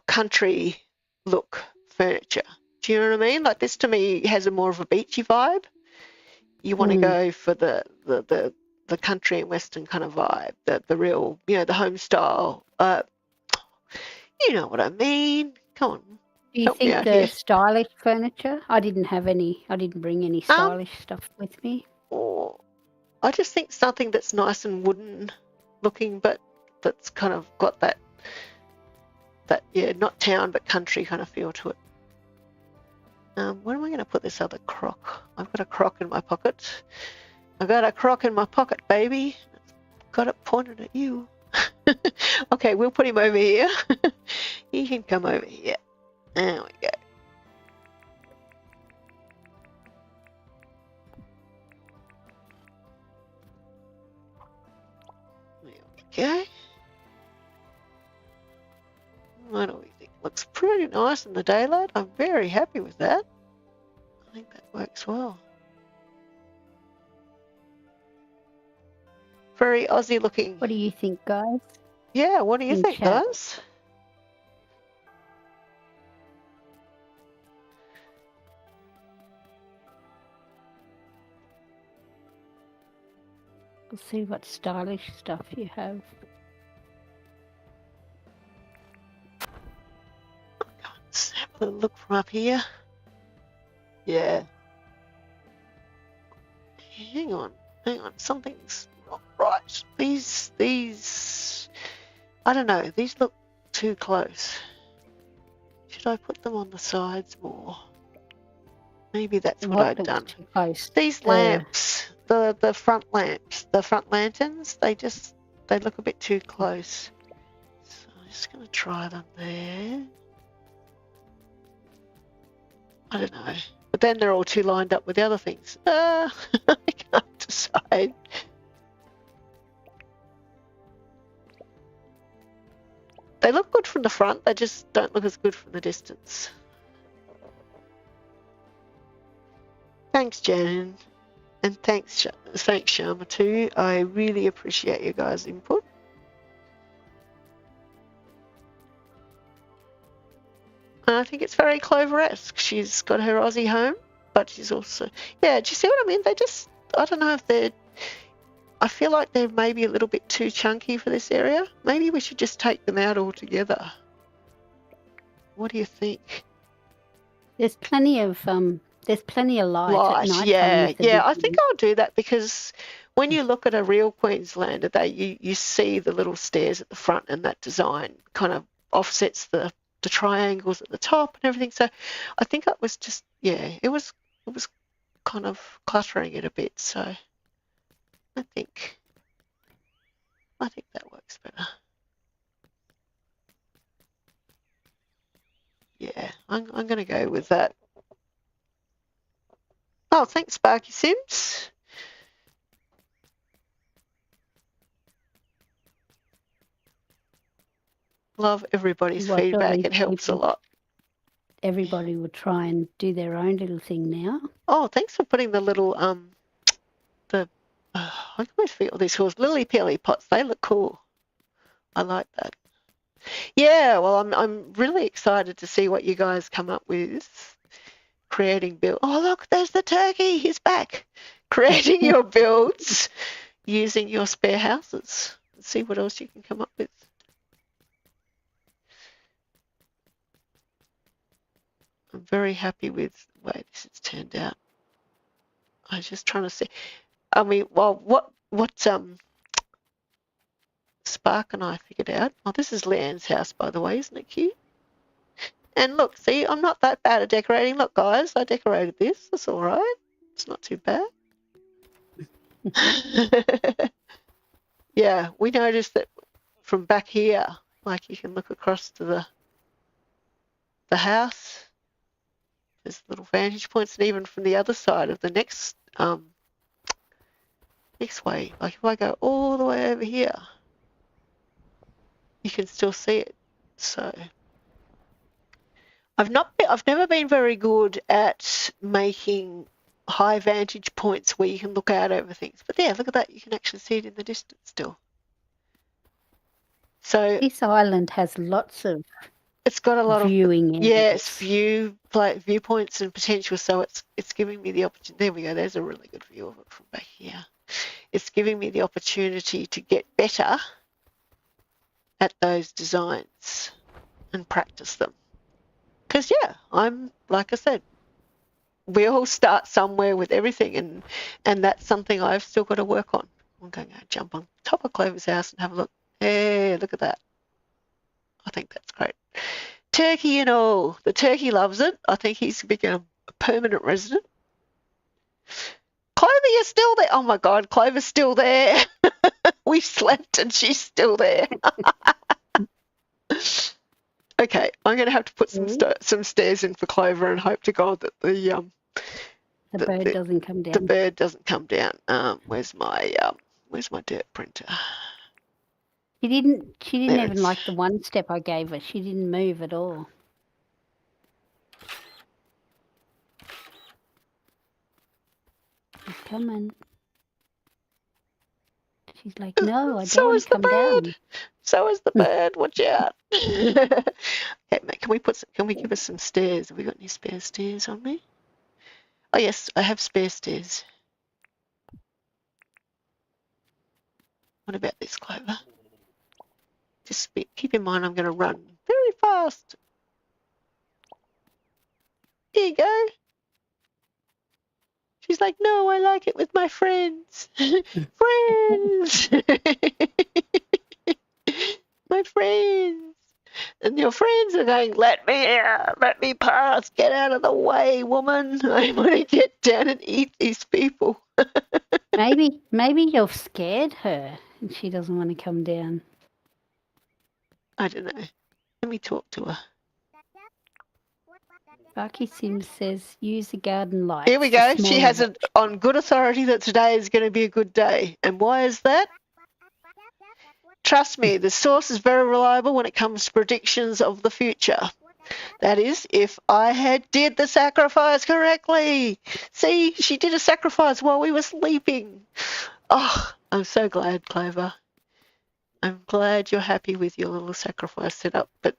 country look furniture. Do you know what I mean? Like this to me has a more of a beachy vibe. You want to go for the country and western kind of vibe, the real, you know, the home style. You know what I mean? Come on.
Do you think the stylish furniture? I didn't bring any stylish stuff with me.
Or I just think something that's nice and wooden looking, but that's kind of got that not town but country kind of feel to it. Where am I going to put this other crock? I've got a crock in my pocket. I've got a crock in my pocket, baby. Got it pointed at you. Okay, we'll put him over here. He can come over here. There we go. There we go. What do we think? Looks pretty nice in the daylight. I'm very happy with that. I think that works well. Very Aussie looking.
What do you think, guys?
Yeah, what do you think, guys?
We'll see what stylish stuff you have.
Let's have a little look from up here. Yeah. Hang on. Something's not right. These, I don't know. These look too close. Should I put them on the sides more? Maybe that's what I've done.
Too close?
These lamps, the front lamps, the front lanterns, they look a bit too close. So I'm just going to try them there. I don't know. But then they're all too lined up with the other things. I can't decide. They look good from the front. They just don't look as good from the distance. Thanks, Jan. And thanks Sharma too. I really appreciate you guys' input. And I think it's very Clover-esque. She's got her Aussie home, but she's also... Yeah, do you see what I mean? I don't know if I feel like they're maybe a little bit too chunky for this area. Maybe we should just take them out altogether. What do you think?
There's plenty of light at night.
Yeah. I think I'll do that because when you look at a real Queenslander, you see the little stairs at the front, and that design kind of offsets the triangles at the top and everything. So I think it was just it was kind of cluttering it a bit. So I think that works better. Yeah, I'm going to go with that. Oh, thanks, Sparky Sims. Love everybody's feedback. It helps a lot.
Everybody will try and do their own little thing now.
Oh, thanks for putting the little I always forget what these called, lily pilly pots. They look cool. I like that. Yeah, well, I'm really excited to see what you guys come up with. Creating build. Oh, look, there's the turkey. He's back. Creating your builds using your spare houses. Let's see what else you can come up with. I'm very happy with the way this has turned out. I was just trying to see. I mean, well, what Spark and I figured out. Oh, this is Leanne's house, by the way, isn't it cute? And look, see, I'm not that bad at decorating. Look, guys, I decorated this. That's all right. It's not too bad. Yeah, we noticed that from back here, like you can look across to the house. There's little vantage points, and even from the other side of the next way, like if I go all the way over here, you can still see it. So I've never been very good at making high vantage points where you can look out over things. But yeah, look at that. You can actually see it in the distance still. So
This island has lots of
it's got a lot
viewing
of
areas.
viewpoints and potential. So it's giving me the opportunity. There we go. There's a really good view of it from back here. It's giving me the opportunity to get better at those designs and practice them. Because yeah, I'm like I said, we all start somewhere with everything, and that's something I've still got to work on. I'm going to jump on top of Clover's house and have a look. Hey, look at that. I think that's great. Turkey and all. The turkey loves it. I think he's become a permanent resident. Clover, you're still there. Oh my God, Clover's still there. We slept and she's still there. Okay, I'm going to have to put some stairs in for Clover and hope to God that the
bird doesn't come down.
The bird doesn't come down. Where's my dirt printer?
She didn't even like the one step I gave her. She didn't move at all. She's coming. She's like, no, I don't want to come down.
So is the bird. Watch out. Okay, mate, can we give us some stairs? Have we got any spare stairs on me? Oh yes, I have spare stairs. What about this, Clover? Just keep in mind I'm going to run very fast. Here you go. She's like, no, I like it with my friends. Friends. My friends. And your friends are going, let me pass. Get out of the way, woman. I want to get down and eat these people.
Maybe you've scared her and she doesn't want to come down.
I don't know. Let me talk to her.
Sparky Sims says, use the garden lights.
Here we go. She has it on good authority that today is going to be a good day. And why is that? Trust me, the source is very reliable when it comes to predictions of the future. That is, if I did the sacrifice correctly. See, she did a sacrifice while we were sleeping. Oh, I'm so glad, Clover. I'm glad you're happy with your little sacrifice setup. But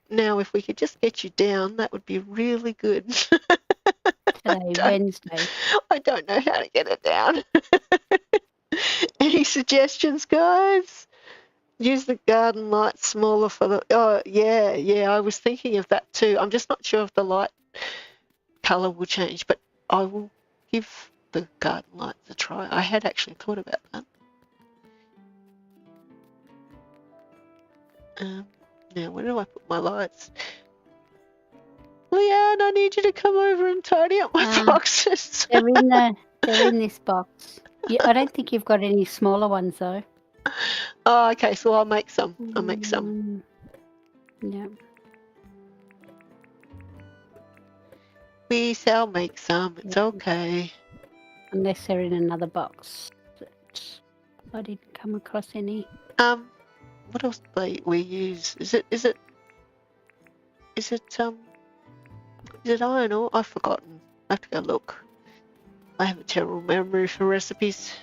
now if we could just get you down, that would be really good.
Wednesday.
I don't know how to get it down. Any suggestions, guys? Use the garden light smaller for the... Oh, yeah, I was thinking of that too. I'm just not sure if the light colour will change, but I will give the garden lights a try. I had actually thought about that. Now, where do I put my lights? Leanne, I need you to come over and tidy up my boxes.
They're in this box. I don't think you've got any smaller ones though.
Oh, okay, so I'll make some.
Yeah.
We shall make some. It's okay.
Unless they're in another box. I didn't come across any.
What else do we use? Is it iron ore? I've forgotten. I have to go look. I have a terrible memory for recipes.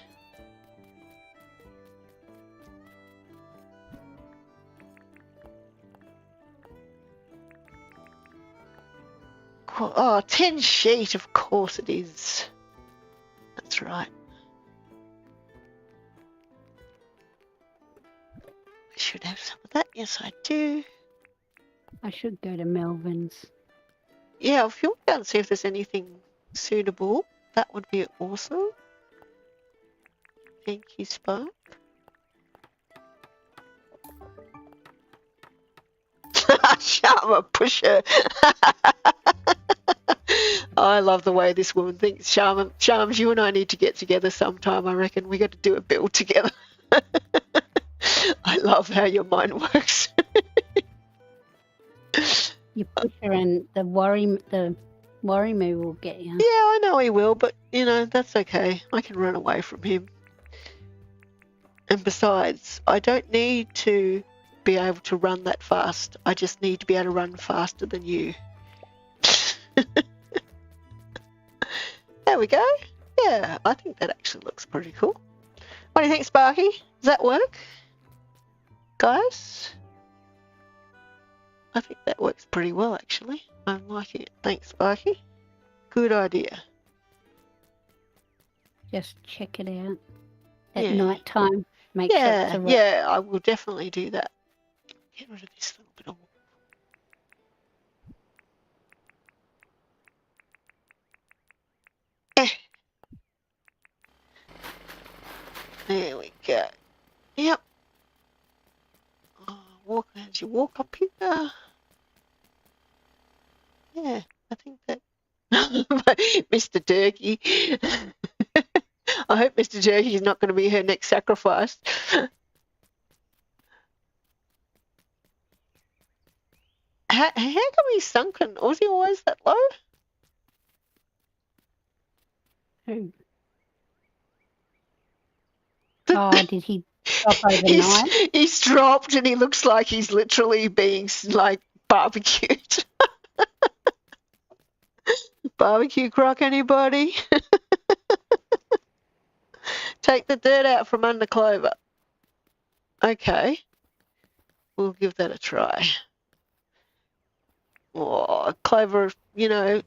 Oh, 10 sheet, of course it is. That's right. I should have some of that. Yes, I do.
I should go to Melvin's.
Yeah, if you want to go and see if there's anything suitable, that would be awesome. Thank you, Spark. Sharma pusher. I love the way this woman thinks. Shams, you and I need to get together sometime. I reckon we got to do a build together. I love how your mind works.
You push her and the worry me will get you.
Yeah, I know he will, but you know, that's okay. I can run away from him. And besides, I don't need to be able to run that fast. I just need to be able to run faster than you. There we go. Yeah, I think that actually looks pretty cool. What do you think, Sparky? Does that work? Guys? I think that works pretty well, actually. I'm liking it. Thanks, Sparky. Good idea.
Just check it out at
Yeah.
night time. Make sure it's
Yeah,
a
yeah, I will definitely do that. Get rid of this little bit of wool. There we go. Yep. Walk as you walk up here. Yeah, I think that. Mr. Turkey. I hope Mr. Turkey is not going to be her next sacrifice. How come he's sunken? Was he always that low?
Who? Oh, did he drop overnight?
He's dropped and he looks like he's literally being like barbecued. Barbecue crock, anybody? Take the dirt out from under Clover. Okay. We'll give that a try. Oh, Clover, you know.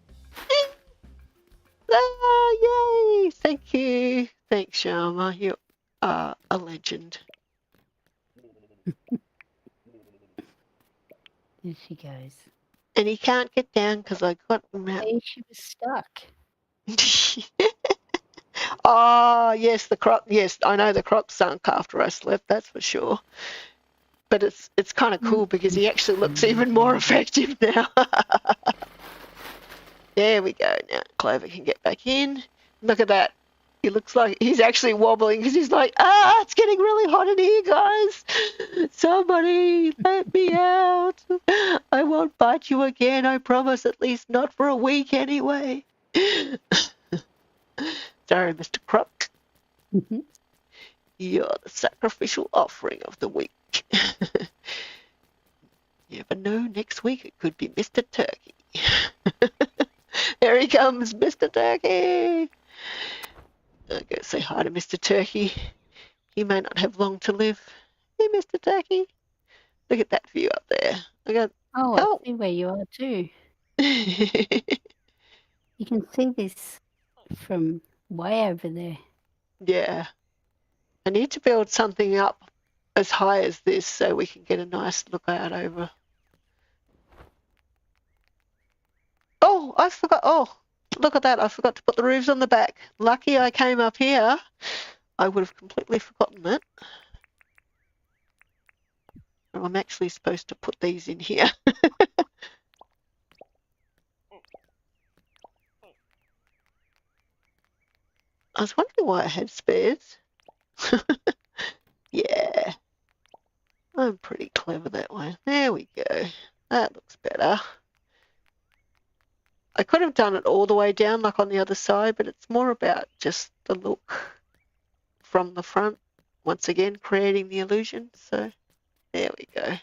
Yay! Thank you. Thanks, Sharma. You are a legend.
There she goes.
And he can't get down because I got him out.
There she was stuck.
Oh, yes, the croc. Yes, I know the croc sunk after I slept, that's for sure. But it's kind of cool because he actually looks even more effective now. There we go. Now Clover can get back in. Look at that. He looks like he's actually wobbling because he's like, it's getting really hot in here, guys. Somebody let me out. I won't bite you again, I promise, at least not for a week anyway. Sorry, Mr. Croc.
Mhm.
You're the sacrificial offering of the week. You never know, next week it could be Mr. Turkey. Here he comes, Mr. Turkey. I'll go say hi to Mr. Turkey. He may not have long to live. Hey, Mr. Turkey. Look at that view up there.
I see where you are too. You can see this from way over there.
Yeah. I need to build something up as high as this so we can get a nice look out over. Oh, I forgot. Oh, look at that. I forgot to put the roofs on the back. Lucky I came up here. I would have completely forgotten that. I'm actually supposed to put these in here. I was wondering why I had spares. Yeah. I'm pretty clever that way. There we go. That looks better. I could have done it all the way down like on the other side, but it's more about just the look from the front. Once again, creating the illusion. So there we go.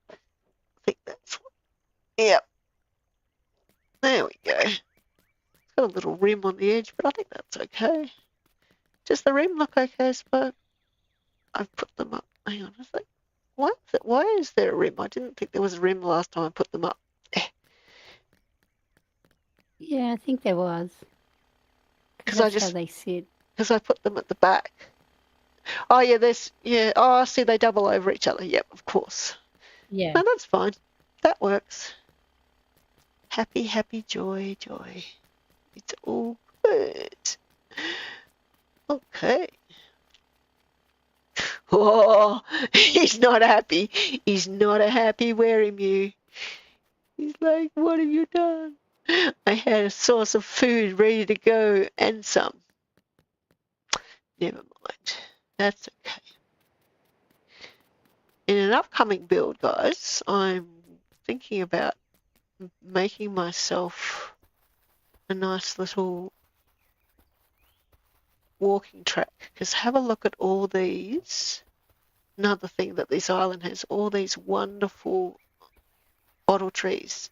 I think that's what. Yep. There we go. It's got a little rim on the edge, but I think that's okay. Does the rim look okay, Spoke? I've put them up. Hang on a sec. Why is there a rim? I didn't think there was a rim last time I put them up.
Yeah, I think there was.
Because
That's how they sit.
Because I put them at the back. Oh, yeah, oh, I see they double over each other. Yep, of course.
Yeah.
No, that's fine. That works. Happy, happy, joy, joy. It's all good. Okay. Oh, he's not happy. He's not a happy wearing you. He's like, what have you done? I had a source of food ready to go and some. Never mind. That's okay. In an upcoming build, guys, I'm thinking about making myself a nice little walking track, because have a look at all these. Another thing that this island has, all these wonderful bottle trees.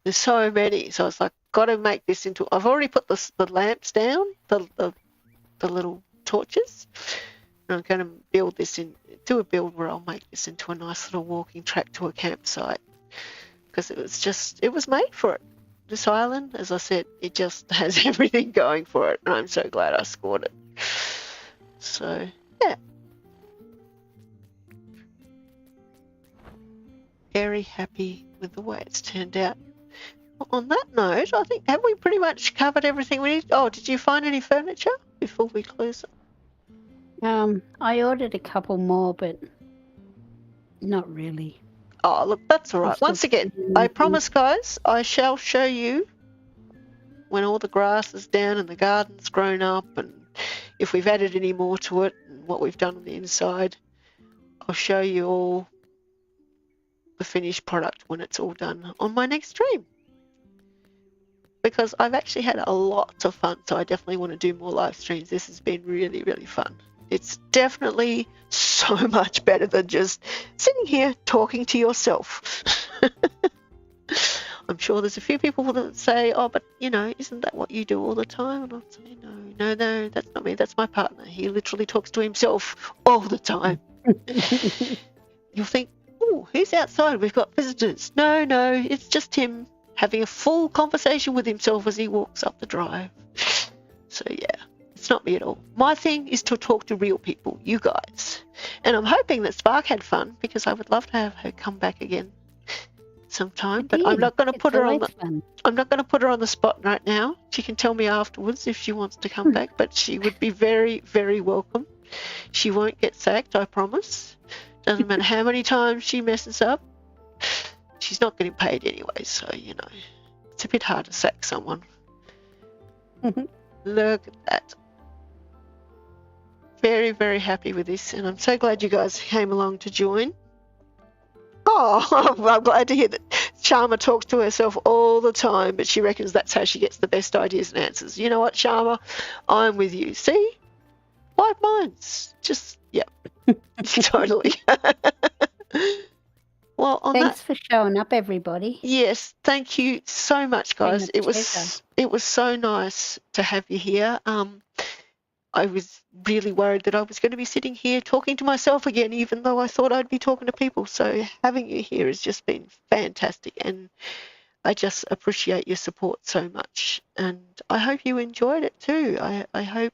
There's so many, so I was like, got to make this into. I've already put the lamps down, the little torches. And I'm going to build this do a build where I'll make this into a nice little walking track to a campsite, because it was made for it. This island, as I said, it just has everything going for it, and I'm so glad I scored it. So, yeah. Very happy with the way it's turned out. On that note, I think, have we pretty much covered everything we need? Oh, did you find any furniture before we close it?
I ordered a couple more, but not really.
Oh, look, that's all right. Once again, I promise, guys, I shall show you when all the grass is down and the garden's grown up, and if we've added any more to it and what we've done on the inside. I'll show you all the finished product when it's all done on my next stream. Because I've actually had a lot of fun, so I definitely want to do more live streams. This has been really, really fun. It's definitely so much better than just sitting here talking to yourself. I'm sure there's a few people that say, oh, but, isn't that what you do all the time? And I'll say, no, that's not me. That's my partner. He literally talks to himself all the time. You'll think, oh, who's outside? We've got visitors. No, it's just him having a full conversation with himself as he walks up the drive. So, yeah. It's not me at all. My thing is to talk to real people, you guys. And I'm hoping that Spark had fun, because I would love to have her come back again sometime. But I'm not going to put her on the spot right now. She can tell me afterwards if she wants to come back, but she would be very, very welcome. She won't get sacked, I promise. Doesn't matter how many times she messes up. She's not getting paid anyway, so it's a bit hard to sack someone. Look at that. Very, very happy with this, and I'm so glad you guys came along to join. Oh, I'm glad to hear that Sharma talks to herself all the time, but she reckons that's how she gets the best ideas and answers. You know what, Sharma? I'm with you. See? Like minds. Just, yeah. Totally. Well,
thanks for showing up, everybody.
Yes, thank you so much, guys. It was so nice to have you here. I was really worried that I was going to be sitting here talking to myself again, even though I thought I'd be talking to people. So having you here has just been fantastic, and I just appreciate your support so much. And I hope you enjoyed it too. I hope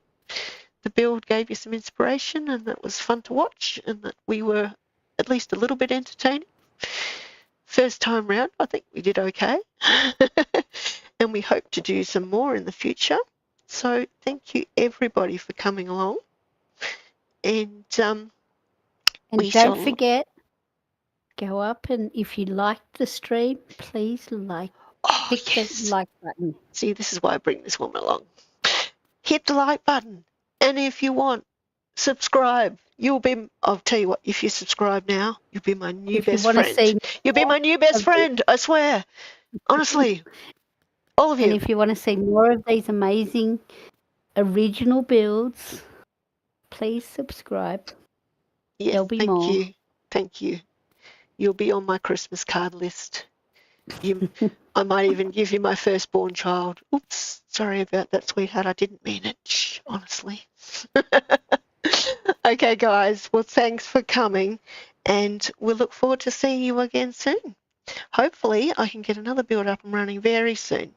the build gave you some inspiration, and that was fun to watch, and that we were at least a little bit entertaining. First time round, I think we did okay. And we hope to do some more in the future. So
thank
you everybody for coming along. And
don't forget, go up, and if you liked the stream, please hit the like button.
See, this is why I bring this woman along. Hit the like button. And if you want, subscribe. I'll tell you what, if you subscribe now, you'll be my new best friend. You'll be my new best friend, I swear. Honestly. All of you.
And if you want to see more of these amazing original builds, please subscribe.
Yes,
there'll be more.
Thank you. You'll be on my Christmas card list. I might even give you my firstborn child. Oops, sorry about that, sweetheart. I didn't mean it. Shh, honestly. Okay, guys. Well, thanks for coming, and we'll look forward to seeing you again soon. Hopefully, I can get another build up and running very soon.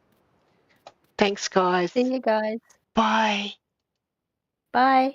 Thanks, guys.
See you guys.
Bye.
Bye.